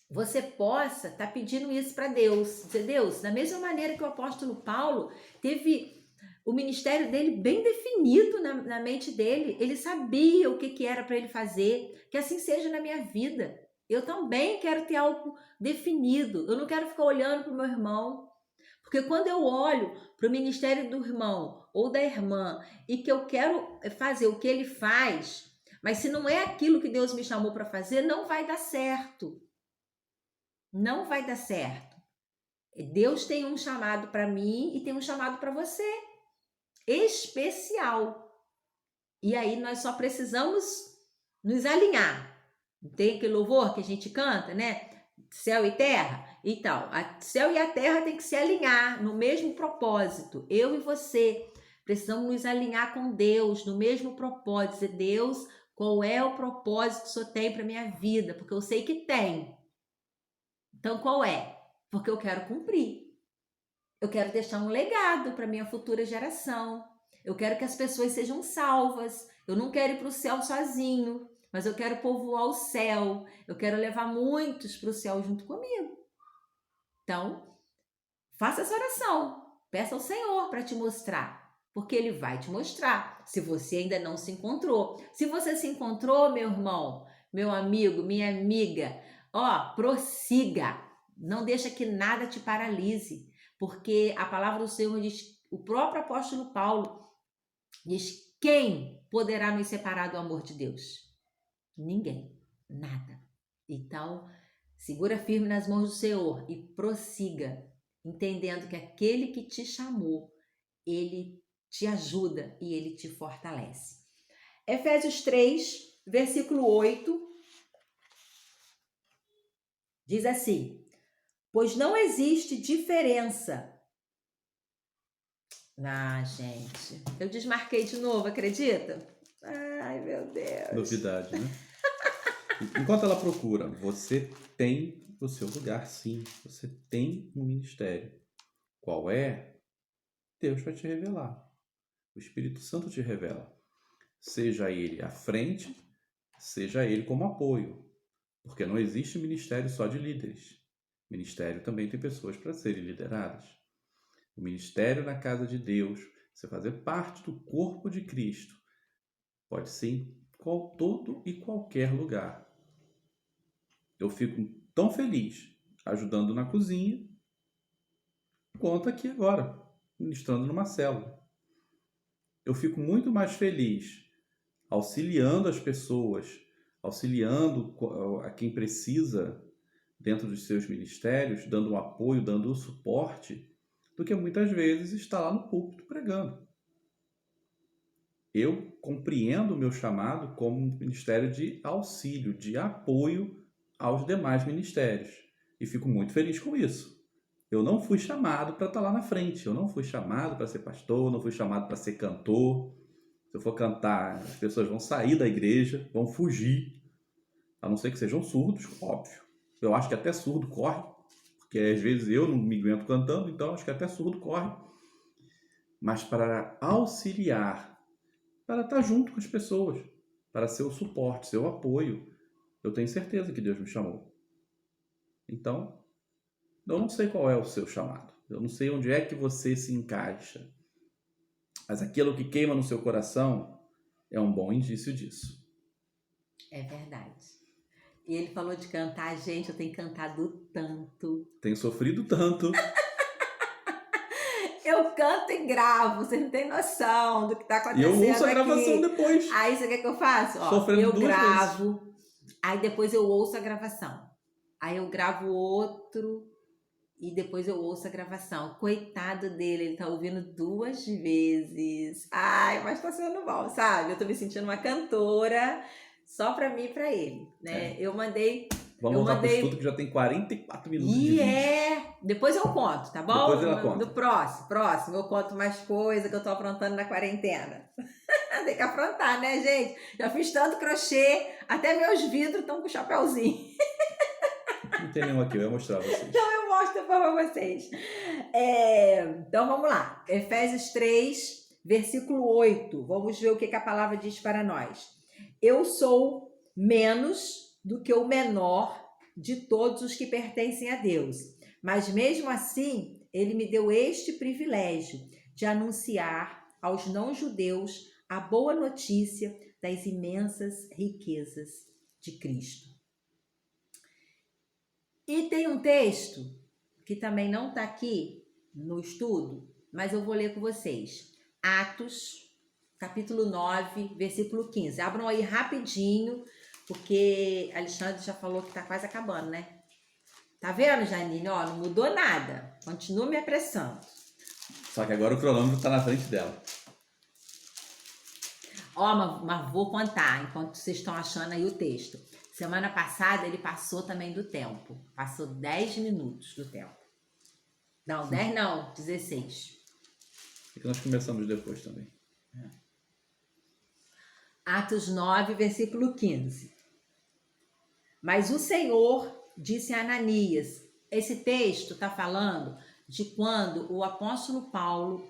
você possa estar pedindo isso para Deus. Dizer, Deus, da mesma maneira que o apóstolo Paulo teve o ministério dele bem definido na mente dele, ele sabia o que era para ele fazer, que assim seja na minha vida. Eu também quero ter algo definido, eu não quero ficar olhando para o meu irmão, porque quando eu olho para o ministério do irmão ou da irmã e que eu quero fazer o que ele faz, mas se não é aquilo que Deus me chamou para fazer, não vai dar certo. Não vai dar certo. Deus tem um chamado para mim e tem um chamado para você, especial. E aí nós só precisamos nos alinhar. Tem aquele louvor que a gente canta, né? Céu e terra e tal. Céu e a terra tem que se alinhar no mesmo propósito. Eu e você precisamos nos alinhar com Deus no mesmo propósito. Dizer, Deus, qual é o propósito que o Senhor tem para minha vida? Porque eu sei que tem. Então, qual é? Porque eu quero cumprir. Eu quero deixar um legado para minha futura geração. Eu quero que as pessoas sejam salvas. Eu não quero ir para o céu sozinho, mas eu quero povoar o céu. Eu quero levar muitos para o céu junto comigo. Então, faça essa oração. Peça ao Senhor para te mostrar, porque Ele vai te mostrar, se você ainda não se encontrou. Se você se encontrou, meu irmão, meu amigo, minha amiga, prossiga. Não deixa que nada te paralise, porque a palavra do Senhor diz, o próprio apóstolo Paulo diz, quem poderá nos separar do amor de Deus? Ninguém, nada. Então, segura firme nas mãos do Senhor e prossiga, entendendo que aquele que te chamou, ele te ajuda e ele te fortalece. Efésios 3, versículo 8, diz assim, pois não existe diferença. Gente, eu desmarquei de novo, acredita? Ai, meu Deus. Novidade, né? Enquanto ela procura, você tem o seu lugar, sim. Você tem um ministério. Qual é? Deus vai te revelar. O Espírito Santo te revela. Seja ele à frente, seja ele como apoio. Porque não existe ministério só de líderes. Ministério também tem pessoas para serem lideradas. O ministério na casa de Deus, você fazer parte do corpo de Cristo, pode ser em todo e qualquer lugar. Eu fico tão feliz ajudando na cozinha, quanto aqui agora, ministrando numa célula. Eu fico muito mais feliz auxiliando as pessoas, auxiliando a quem precisa dentro dos seus ministérios, dando um apoio, dando um suporte, do que muitas vezes estar lá no púlpito pregando. Eu compreendo o meu chamado como um ministério de auxílio, de apoio aos demais ministérios. E fico muito feliz com isso. Eu não fui chamado para estar lá na frente. Eu não fui chamado para ser pastor, não fui chamado para ser cantor. Se eu for cantar, as pessoas vão sair da igreja, vão fugir. A não ser que sejam surdos, óbvio. Eu acho que até surdo corre, porque às vezes eu não me aguento cantando, então acho que até surdo corre. Mas para auxiliar, para estar junto com as pessoas, para ser o suporte, ser o apoio, eu tenho certeza que Deus me chamou. Então, eu não sei qual é o seu chamado. Eu não sei onde é que você se encaixa. Mas aquilo que queima no seu coração é um bom indício disso. É verdade. E ele falou de cantar, gente, eu tenho cantado tanto. Tenho sofrido tanto. Eu canto e gravo, você não tem noção do que tá E acontecendo eu ouço a gravação aqui. depois. Aí você quer que eu faça? Sofrendo Eu duas gravo, aí depois eu ouço a gravação. Aí eu gravo outro e depois eu ouço a gravação. Coitado dele, ele tá ouvindo 2 vezes. Ai, mas tá sendo bom, sabe? Eu tô me sentindo uma cantora só pra mim e pra ele, né? Eu mandei... Vamos voltar pro estudo que já tem 44 minutos de vídeo. Depois eu conto, tá bom? Depois ela conta. No próximo eu conto mais coisa que eu tô aprontando na quarentena. Tem que aprontar, né, gente? Já fiz tanto crochê, até meus vidros estão com chapéuzinho. Não tem nenhum aqui, eu ia mostrar pra vocês. Então eu mostro depois pra vocês. Então vamos lá. Efésios 3, versículo 8. Vamos ver o que a palavra diz para nós. Eu sou menos do que o menor de todos os que pertencem a Deus. Mas mesmo assim, ele me deu este privilégio de anunciar aos não-judeus a boa notícia das imensas riquezas de Cristo. E tem um texto que também não está aqui no estudo, mas eu vou ler com vocês. Atos, capítulo 9, versículo 15. Abram aí rapidinho, porque Alexandre já falou que está quase acabando, né? Tá vendo, Janine? Ó, não mudou nada. Continua me apressando. Só que agora o cronômetro está na frente dela. Ó, mas vou contar enquanto vocês estão achando aí o texto. Semana passada ele passou também do tempo. Passou 10 minutos do tempo. Não, 10 não, 16. É que nós começamos depois também. Atos 9, versículo 15. Mas o Senhor disse a Ananias. Esse texto está falando de quando o apóstolo Paulo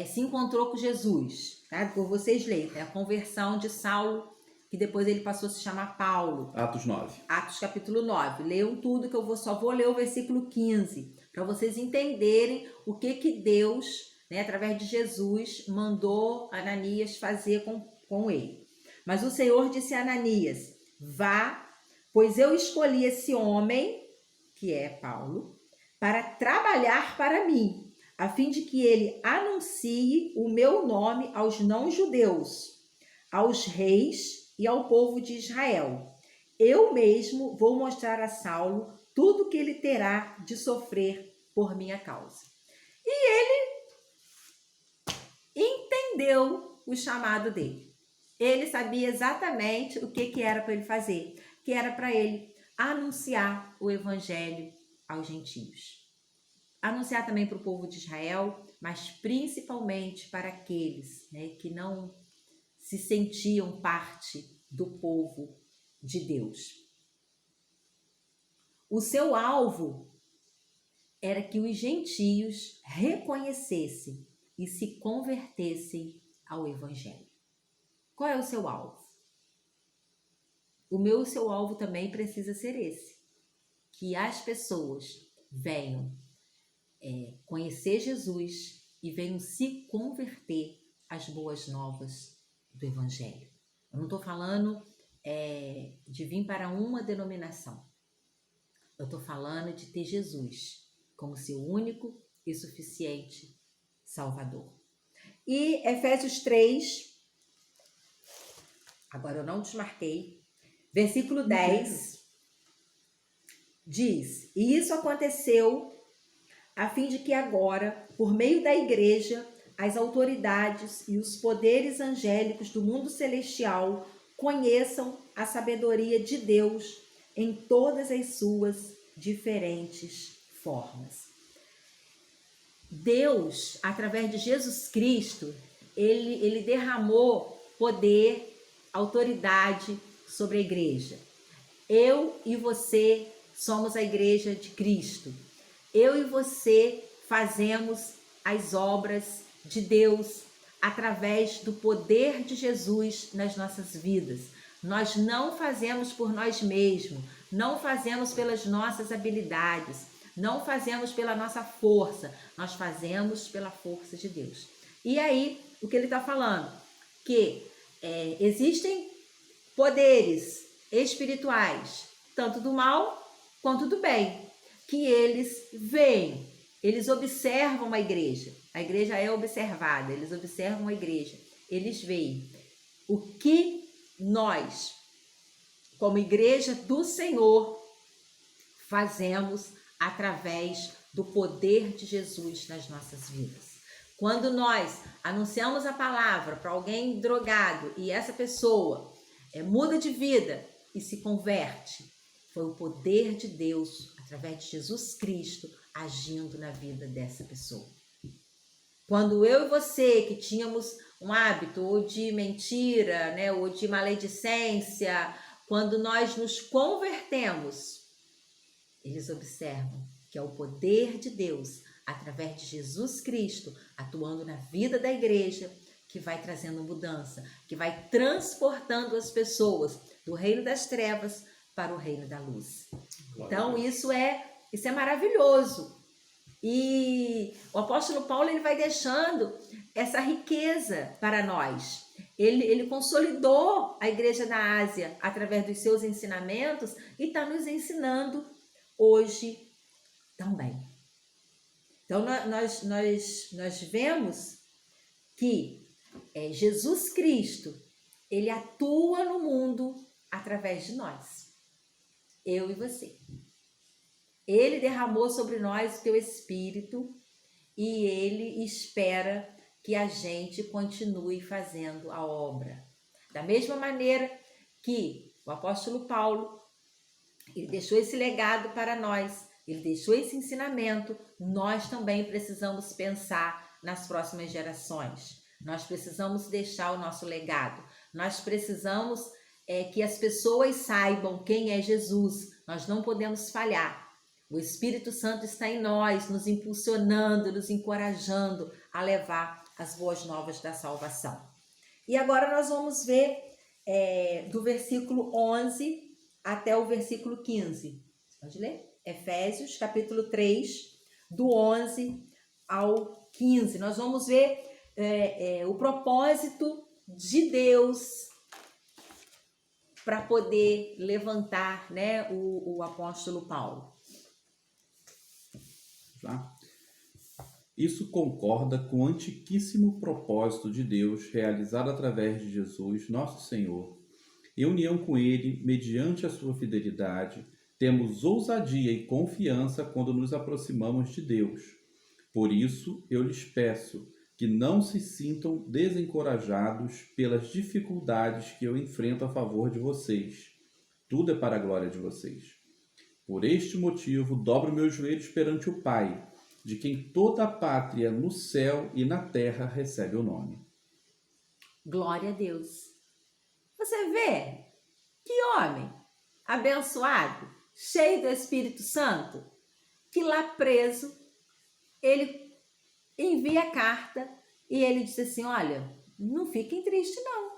se encontrou com Jesus. Tá? Por vocês lerem, é a conversão de Saulo, que depois ele passou a se chamar Paulo. Atos 9. Atos capítulo 9. Leiam tudo, que eu só vou ler o versículo 15, para vocês entenderem o que Deus, né, através de Jesus, mandou Ananias fazer com ele. Mas o Senhor disse a Ananias: vá, pois eu escolhi esse homem, que é Paulo, para trabalhar para mim, a fim de que ele anuncie o meu nome aos não-judeus, aos reis e ao povo de Israel. Eu mesmo vou mostrar a Saulo tudo o que ele terá de sofrer por minha causa. E ele entendeu o chamado dele. Ele sabia exatamente o que era para ele fazer, que era para ele anunciar o evangelho aos gentios. Anunciar também para o povo de Israel, mas principalmente para aqueles, né, que não se sentiam parte do povo de Deus. O seu alvo era que os gentios reconhecessem e se convertessem ao evangelho. Qual é o seu alvo? O seu alvo também precisa ser esse. Que as pessoas venham conhecer Jesus e venham se converter às boas novas do evangelho. Eu não estou falando de vir para uma denominação. Eu estou falando de ter Jesus como seu único e suficiente Salvador. E Efésios 3, agora eu não desmarquei, versículo 10, diz: e isso aconteceu a fim de que agora, por meio da igreja, as autoridades e os poderes angélicos do mundo celestial conheçam a sabedoria de Deus em todas as suas diferentes formas. Deus, através de Jesus Cristo, ele derramou poder, autoridade sobre a igreja. Eu e você somos a igreja de Cristo. Eu e você fazemos as obras de Deus através do poder de Jesus nas nossas vidas. Nós não fazemos por nós mesmos, não fazemos pelas nossas habilidades, não fazemos pela nossa força, nós fazemos pela força de Deus. E aí, o que ele está falando? Que existem poderes espirituais, tanto do mal quanto do bem, que eles veem, eles observam a igreja é observada, eles observam a igreja, eles veem o que nós, como igreja do Senhor, fazemos através do poder de Jesus nas nossas vidas. Quando nós anunciamos a palavra para alguém drogado e essa pessoa muda de vida e se converte, foi o poder de Deus, através de Jesus Cristo, agindo na vida dessa pessoa. Quando eu e você, que tínhamos um hábito ou de mentira, né, ou de maledicência, quando nós nos convertemos, eles observam que é o poder de Deus, através de Jesus Cristo, atuando na vida da igreja, que vai trazendo mudança, que vai transportando as pessoas do reino das trevas para o reino da luz. Glória Então, a Deus. isso é maravilhoso. E o apóstolo Paulo ele vai deixando essa riqueza para nós. Ele consolidou a igreja da Ásia através dos seus ensinamentos e está nos ensinando hoje também. Então, nós vemos que Jesus Cristo, ele atua no mundo através de nós. Eu e você. Ele derramou sobre nós o teu Espírito e ele espera que a gente continue fazendo a obra. Da mesma maneira que o apóstolo Paulo, ele deixou esse legado para nós, ele deixou esse ensinamento, nós também precisamos pensar nas próximas gerações. Nós precisamos deixar o nosso legado. Nós precisamos que as pessoas saibam quem é Jesus. Nós não podemos falhar. O Espírito Santo está em nós, nos impulsionando, nos encorajando a levar as boas novas da salvação. E agora nós vamos ver do versículo 11 até o versículo 15. Pode ler? Efésios, capítulo 3, do 11 ao 15. Nós vamos ver o propósito de Deus para poder levantar, né, o apóstolo Paulo. Tá? Isso concorda com o antiquíssimo propósito de Deus realizado através de Jesus, nosso Senhor. Em união com Ele, mediante a sua fidelidade, temos ousadia e confiança quando nos aproximamos de Deus. Por isso, eu lhes peço que não se sintam desencorajados pelas dificuldades que eu enfrento a favor de vocês. Tudo é para a glória de vocês. Por este motivo, dobro meus joelhos perante o Pai, de quem toda a pátria no céu e na terra recebe o nome. Glória a Deus. Você vê que homem abençoado, cheio do Espírito Santo, que lá preso, ele envia a carta e ele diz assim, olha, não fiquem tristes não,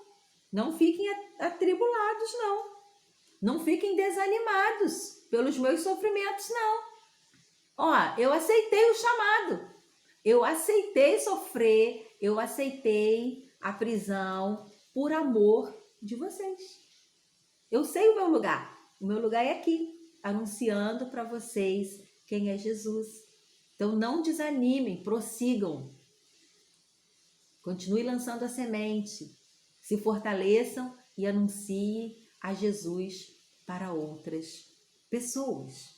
não fiquem atribulados não fiquem desanimados pelos meus sofrimentos não. Eu aceitei o chamado, eu aceitei sofrer, eu aceitei a prisão por amor de vocês. Eu sei o meu lugar é aqui, anunciando para vocês quem é Jesus. Então não desanimem, prossigam, continue lançando a semente, se fortaleçam e anunciem a Jesus para outras pessoas.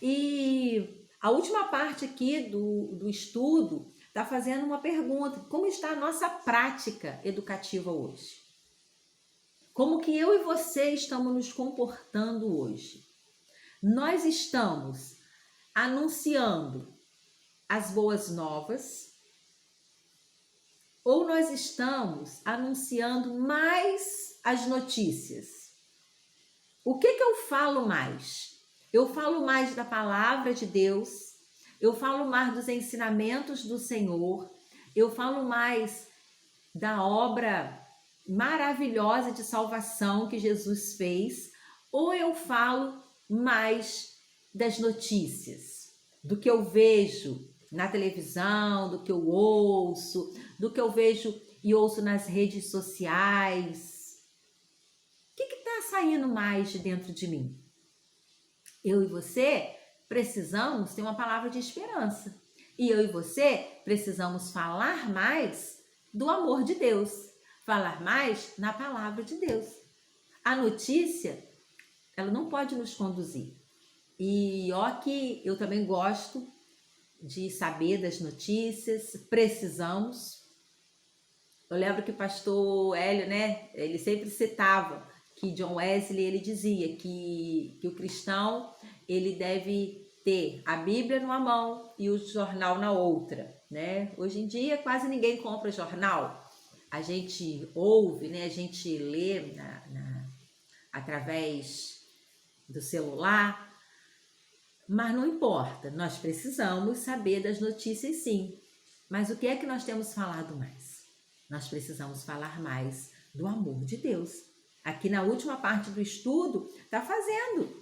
E a última parte aqui do estudo está fazendo uma pergunta: como está a nossa prática educativa hoje? Como que eu e você estamos nos comportando hoje? Nós estamos anunciando as boas novas ou nós estamos anunciando mais as notícias? O que eu falo mais? Eu falo mais da palavra de Deus, eu falo mais dos ensinamentos do Senhor, eu falo mais da obra maravilhosa de salvação que Jesus fez, ou eu falo mais das notícias, do que eu vejo na televisão, do que eu ouço, do que eu vejo e ouço nas redes sociais? O que está saindo mais de dentro de mim? Eu e você precisamos ter uma palavra de esperança. E eu e você precisamos falar mais do amor de Deus. Falar mais na palavra de Deus. A notícia, ela não pode nos conduzir. E que eu também gosto de saber das notícias, precisamos. Eu lembro que o pastor Hélio, né, ele sempre citava que John Wesley, ele dizia que o cristão, ele deve ter a Bíblia numa mão e o jornal na outra, né? Hoje em dia quase ninguém compra jornal. A gente ouve, né? A gente lê através do celular, mas não importa, nós precisamos saber das notícias sim. Mas o que é que nós temos falado mais? Nós precisamos falar mais do amor de Deus. aqui na última parte do estudo, está fazendo.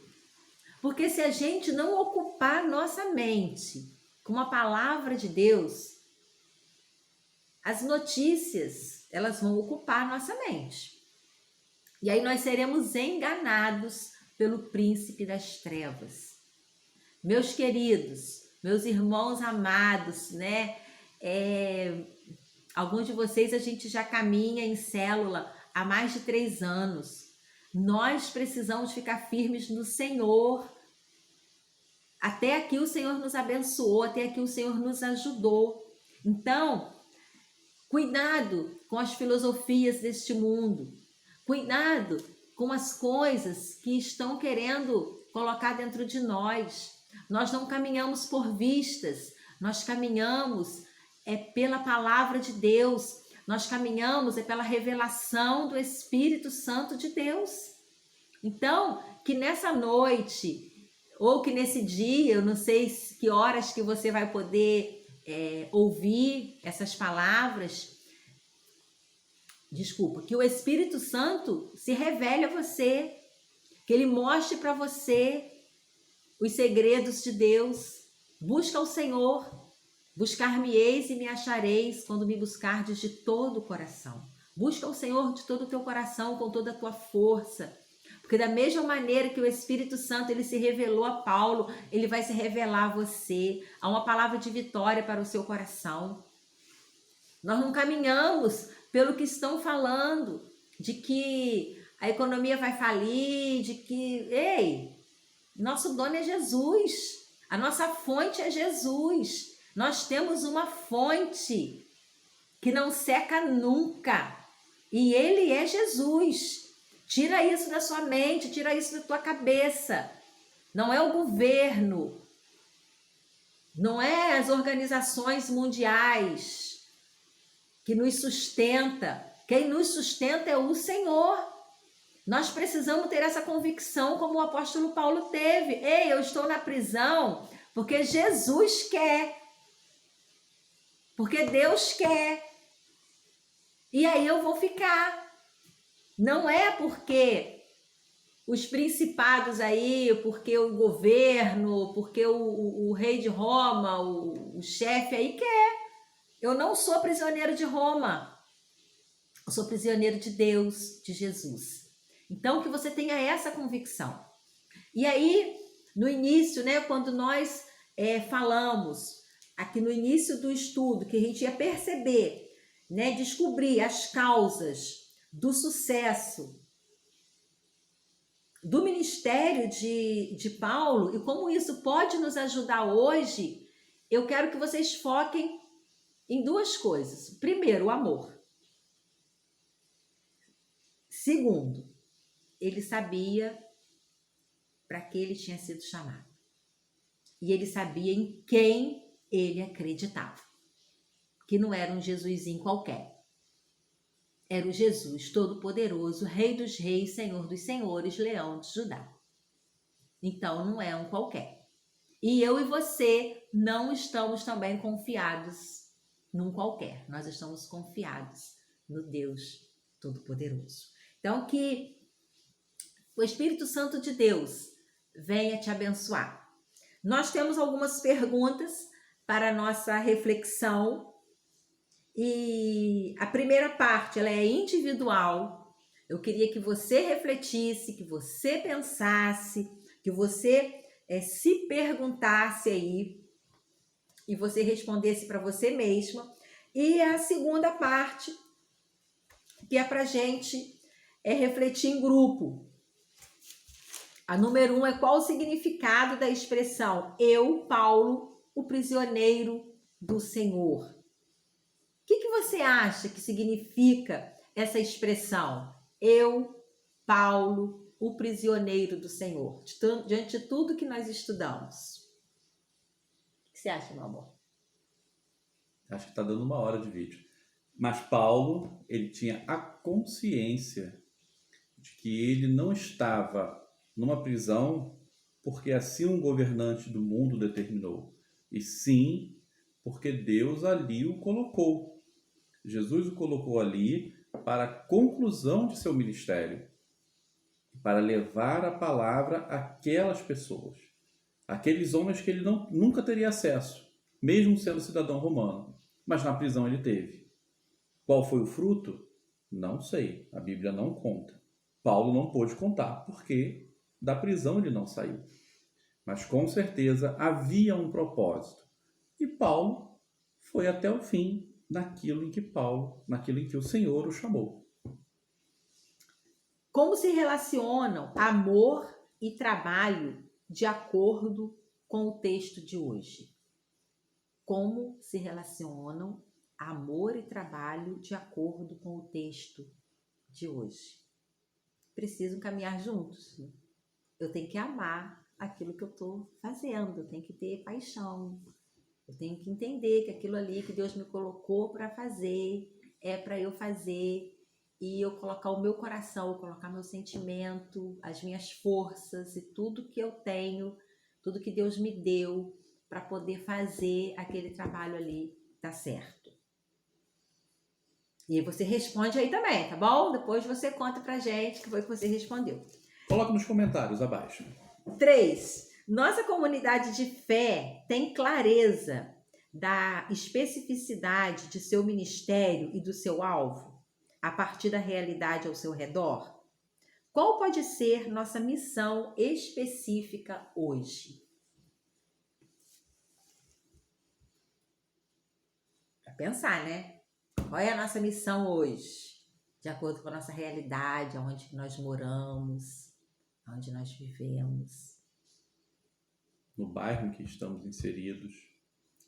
Porque se a gente não ocupar nossa mente com a palavra de Deus, as notícias, elas vão ocupar nossa mente. E aí nós seremos enganados pelo príncipe das trevas. Meus queridos, meus irmãos amados, né? Alguns de vocês a gente já caminha em célula há mais de 3 anos. Nós precisamos ficar firmes no Senhor. Até aqui o Senhor nos abençoou, até aqui o Senhor nos ajudou. Então, cuidado com as filosofias deste mundo. Cuidado com as coisas que estão querendo colocar dentro de nós. Nós não caminhamos por vistas, nós caminhamos pela palavra de Deus. Nós caminhamos pela revelação do Espírito Santo de Deus. Então, que nessa noite, ou que nesse dia, eu não sei que horas que você vai poder ouvir essas palavras, que o Espírito Santo se revele a você, que ele mostre para você os segredos de Deus. Busca o Senhor, buscar-me-eis e me achareis quando me buscardes de todo o coração. Busca o Senhor de todo o teu coração, com toda a tua força, porque da mesma maneira que o Espírito Santo ele se revelou a Paulo, ele vai se revelar a você. Há uma palavra de vitória para o seu coração. Nós não caminhamos pelo que estão falando, de que a economia vai falir, de que... Ei, nosso dono é Jesus, a nossa fonte é Jesus. Nós temos uma fonte que não seca nunca, e ele é Jesus. Tira isso da sua mente, tira isso da tua cabeça. Não é o governo, não é as organizações mundiais que nos sustenta. Quem nos sustenta é o Senhor. Nós precisamos ter essa convicção como o apóstolo Paulo teve. Ei, eu estou na prisão porque Jesus quer. Porque Deus quer. E aí eu vou ficar. Não é porque os principados aí, porque o governo, porque o rei de Roma, o chefe aí quer. Eu não sou prisioneiro de Roma. Eu sou prisioneiro de Deus, de Jesus. Então, que você tenha essa convicção. E aí, no início, né, quando nós falamos, aqui no início do estudo, que a gente ia perceber, né, descobrir as causas do sucesso do ministério de Paulo e como isso pode nos ajudar hoje, eu quero que vocês foquem em 2 coisas. Primeiro, o amor. Segundo, ele sabia para que ele tinha sido chamado. E ele sabia em quem ele acreditava. Que não era um Jesusinho qualquer. Era o Jesus Todo-Poderoso, Rei dos Reis, Senhor dos Senhores, Leão de Judá. Então, não é um qualquer. E eu e você não estamos também confiados num qualquer. Nós estamos confiados no Deus Todo-Poderoso. Então, que o Espírito Santo de Deus venha te abençoar. Nós temos algumas perguntas para a nossa reflexão. E a primeira parte, ela é individual. Eu queria que você refletisse, que você pensasse, que você se perguntasse aí e você respondesse para você mesma. E a segunda parte, que é para a gente refletir em grupo. A número 1 é qual o significado da expressão eu, Paulo, o prisioneiro do Senhor. O que você acha que significa essa expressão? Eu, Paulo, o prisioneiro do Senhor. Diante de tudo que nós estudamos. O que você acha, meu amor? Acho que está dando 1 hora de vídeo. Mas Paulo, ele tinha a consciência de que ele não estava numa prisão porque assim um governante do mundo determinou, e sim porque Deus ali o colocou. Jesus o colocou ali para a conclusão de seu ministério. para levar a palavra àquelas pessoas, aqueles homens que ele nunca teria acesso, mesmo sendo cidadão romano, mas na prisão ele teve. Qual foi o fruto? Não sei, a Bíblia não conta. Paulo não pôde contar, porque da prisão ele não saiu. Mas com certeza havia um propósito. E Paulo foi até o fim naquilo em que o Senhor o chamou. Como se relacionam amor e trabalho de acordo com o texto de hoje? Como se relacionam amor e trabalho de acordo com o texto de hoje? Precisam caminhar juntos. Né? Eu tenho que amar aquilo que eu estou fazendo, eu tenho que ter paixão, eu tenho que entender que aquilo ali que Deus me colocou para fazer é para eu fazer, e eu colocar o meu coração, eu colocar meu sentimento, as minhas forças e tudo que eu tenho, tudo que Deus me deu para poder fazer aquele trabalho ali dar certo. E você responde aí também, tá bom? Depois você conta pra gente que foi que você respondeu. Coloque nos comentários abaixo. 3. Nossa comunidade de fé tem clareza da especificidade de seu ministério e do seu alvo a partir da realidade ao seu redor? Qual pode ser nossa missão específica hoje? Para pensar, né? Qual é a nossa missão hoje? De acordo com a nossa realidade, onde nós moramos, onde nós vivemos. No bairro em que estamos inseridos,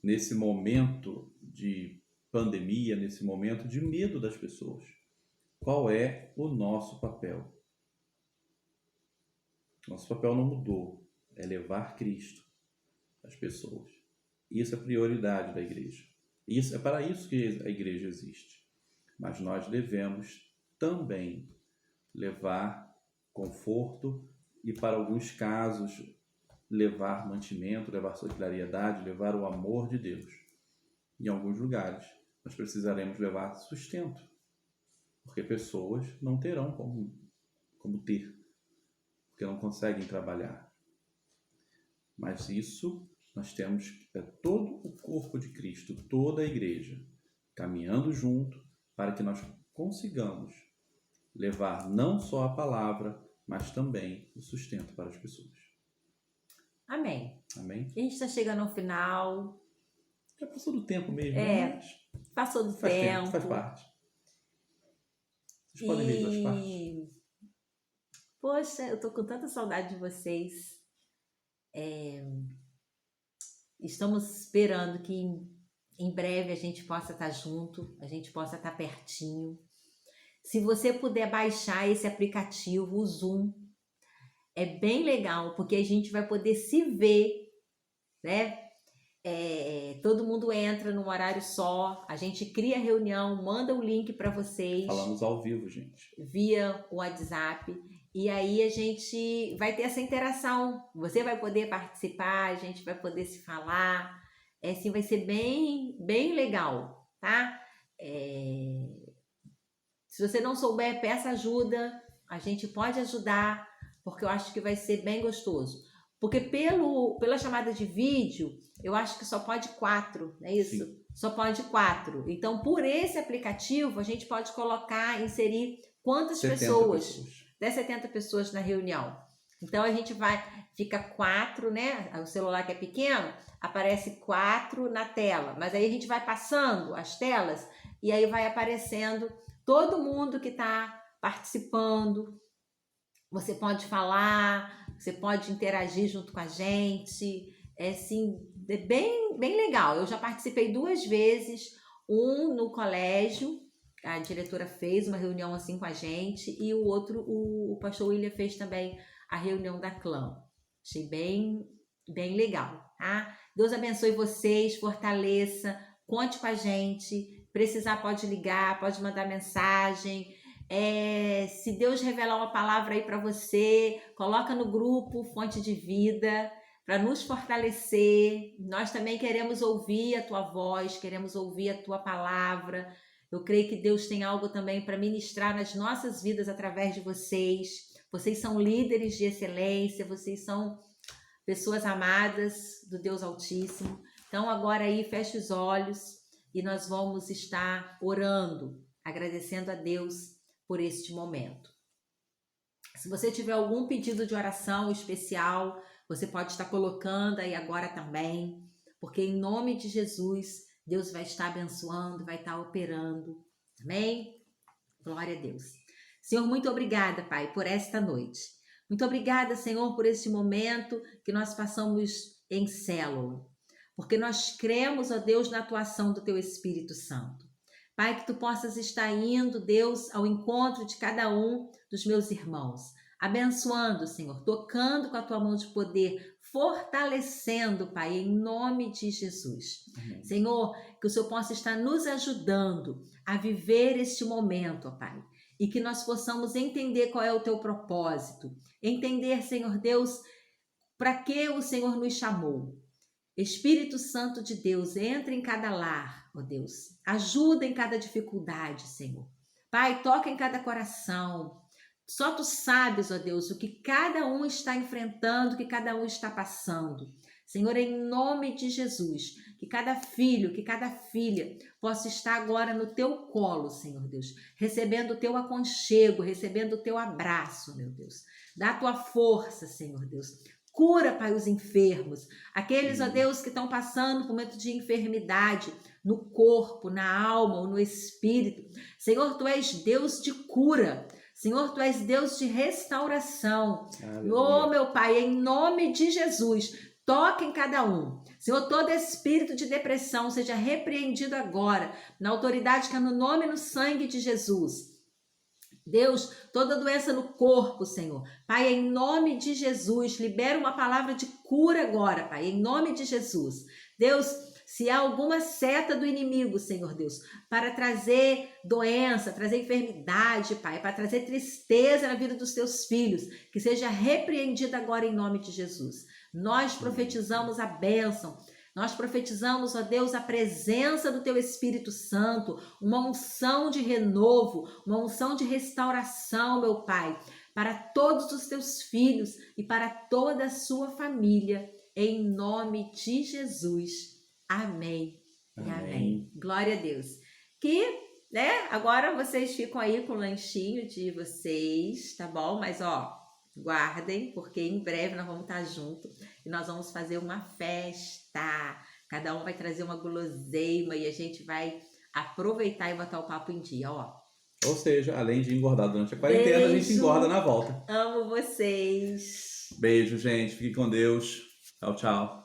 nesse momento de pandemia, nesse momento de medo das pessoas. Qual é o nosso papel? Nosso papel não mudou, é levar Cristo às pessoas. Isso é prioridade da igreja. Isso é para isso que a igreja existe. Mas nós devemos também levar conforto e, para alguns casos, levar mantimento, levar solidariedade, levar o amor de Deus. Em alguns lugares, nós precisaremos levar sustento, porque pessoas não terão como ter, porque não conseguem trabalhar. Mas isso nós temos todo o corpo de Cristo, toda a igreja, caminhando junto para que nós consigamos levar não só a palavra, mas também o sustento para as pessoas. Amém. Amém? A gente está chegando ao final. Já passou do tempo mesmo, mas passou do tempo. Faz parte. Vocês podem ler duas partes. Poxa, eu tô com tanta saudade de vocês. Estamos esperando que em breve a gente possa estar junto, a gente possa estar pertinho. Se você puder baixar esse aplicativo, o Zoom, é bem legal, porque a gente vai poder se ver, né? Todo mundo entra num horário só, a gente cria reunião, manda o link para vocês. Falamos ao vivo, gente. Via o WhatsApp. E aí a gente vai ter essa interação. Você vai poder participar, a gente vai poder se falar. Assim, vai ser bem, bem legal, tá? Se você não souber, peça ajuda. A gente pode ajudar, porque eu acho que vai ser bem gostoso. Porque pela chamada de vídeo, eu acho que só pode 4, não é isso? Sim. Só pode 4. Então, por esse aplicativo, a gente pode inserir quantas pessoas? Até 70 pessoas na reunião. Então, a gente fica 4, né? O celular que é pequeno, aparece 4 na tela. Mas aí a gente vai passando as telas e aí vai aparecendo todo mundo que está participando. Você pode falar, você pode interagir junto com a gente. É bem, bem legal. Eu já participei 2 vezes, um no colégio, a diretora fez uma reunião assim com a gente, e o outro, o pastor William fez também a reunião da clã. Achei bem, bem legal, tá? Deus abençoe vocês, fortaleça, conte com a gente. Precisar, pode ligar, pode mandar mensagem. Se Deus revelar uma palavra aí para você, coloca no grupo Fonte de Vida, para nos fortalecer. Nós também queremos ouvir a tua voz, queremos ouvir a tua palavra. Eu creio que Deus tem algo também para ministrar nas nossas vidas através de vocês. Vocês são líderes de excelência, vocês são pessoas amadas do Deus Altíssimo. Então agora aí feche os olhos e nós vamos estar orando, agradecendo a Deus por este momento. Se você tiver algum pedido de oração especial, você pode estar colocando aí agora também, porque em nome de Jesus, Deus vai estar abençoando, vai estar operando. Amém? Glória a Deus. Senhor, muito obrigada, Pai, por esta noite. Muito obrigada, Senhor, por este momento que nós passamos em célula. Porque nós cremos, ó Deus, na atuação do Teu Espírito Santo. Pai, que Tu possas estar indo, Deus, ao encontro de cada um dos meus irmãos. Abençoando, Senhor, tocando com a Tua mão de poder, fortalecendo, Pai, em nome de Jesus. Amém. Senhor, que o Senhor possa estar nos ajudando a viver este momento, ó Pai. E que nós possamos entender qual é o Teu propósito. Entender, Senhor Deus, para que o Senhor nos chamou. Espírito Santo de Deus, entra em cada lar, ó Deus. Ajuda em cada dificuldade, Senhor. Pai, toca em cada coração. Só Tu sabes, ó Deus, o que cada um está enfrentando, o que cada um está passando. Senhor, em nome de Jesus, que cada filho, que cada filha possa estar agora no Teu colo, Senhor Deus, recebendo o Teu aconchego, recebendo o Teu abraço, meu Deus. Dá a Tua força, Senhor Deus. Cura, Pai, os enfermos, aqueles, ó Deus, que estão passando por um momento de enfermidade no corpo, na alma ou no espírito. Senhor, Tu és Deus de cura. Senhor, Tu és Deus de restauração. Oh, meu Pai, em nome de Jesus, toque em cada um. Senhor, todo espírito de depressão seja repreendido agora, na autoridade que é no nome e no sangue de Jesus. Deus, toda doença no corpo, Senhor. Pai, em nome de Jesus, libera uma palavra de cura agora, Pai, em nome de Jesus. Deus, se há alguma seta do inimigo, Senhor Deus, para trazer doença, trazer enfermidade, Pai, para trazer tristeza na vida dos Teus filhos, que seja repreendida agora em nome de Jesus. Nós profetizamos a bênção. Nós profetizamos, ó Deus, a presença do Teu Espírito Santo, uma unção de renovo, uma unção de restauração, meu Pai, para todos os Teus filhos e para toda a sua família, em nome de Jesus. Amém. E amém. Glória a Deus. Que, agora vocês ficam aí com o lanchinho de vocês, tá bom? Mas, ó, guardem, porque em breve nós vamos estar juntos e nós vamos fazer uma festa. Cada um vai trazer uma guloseima e a gente vai aproveitar e botar o papo em dia, ó. Ou seja, além de engordar durante a quarentena, Beijo. a gente engorda na volta. Amo vocês. Beijo, gente. Fiquem com Deus. Tchau, tchau.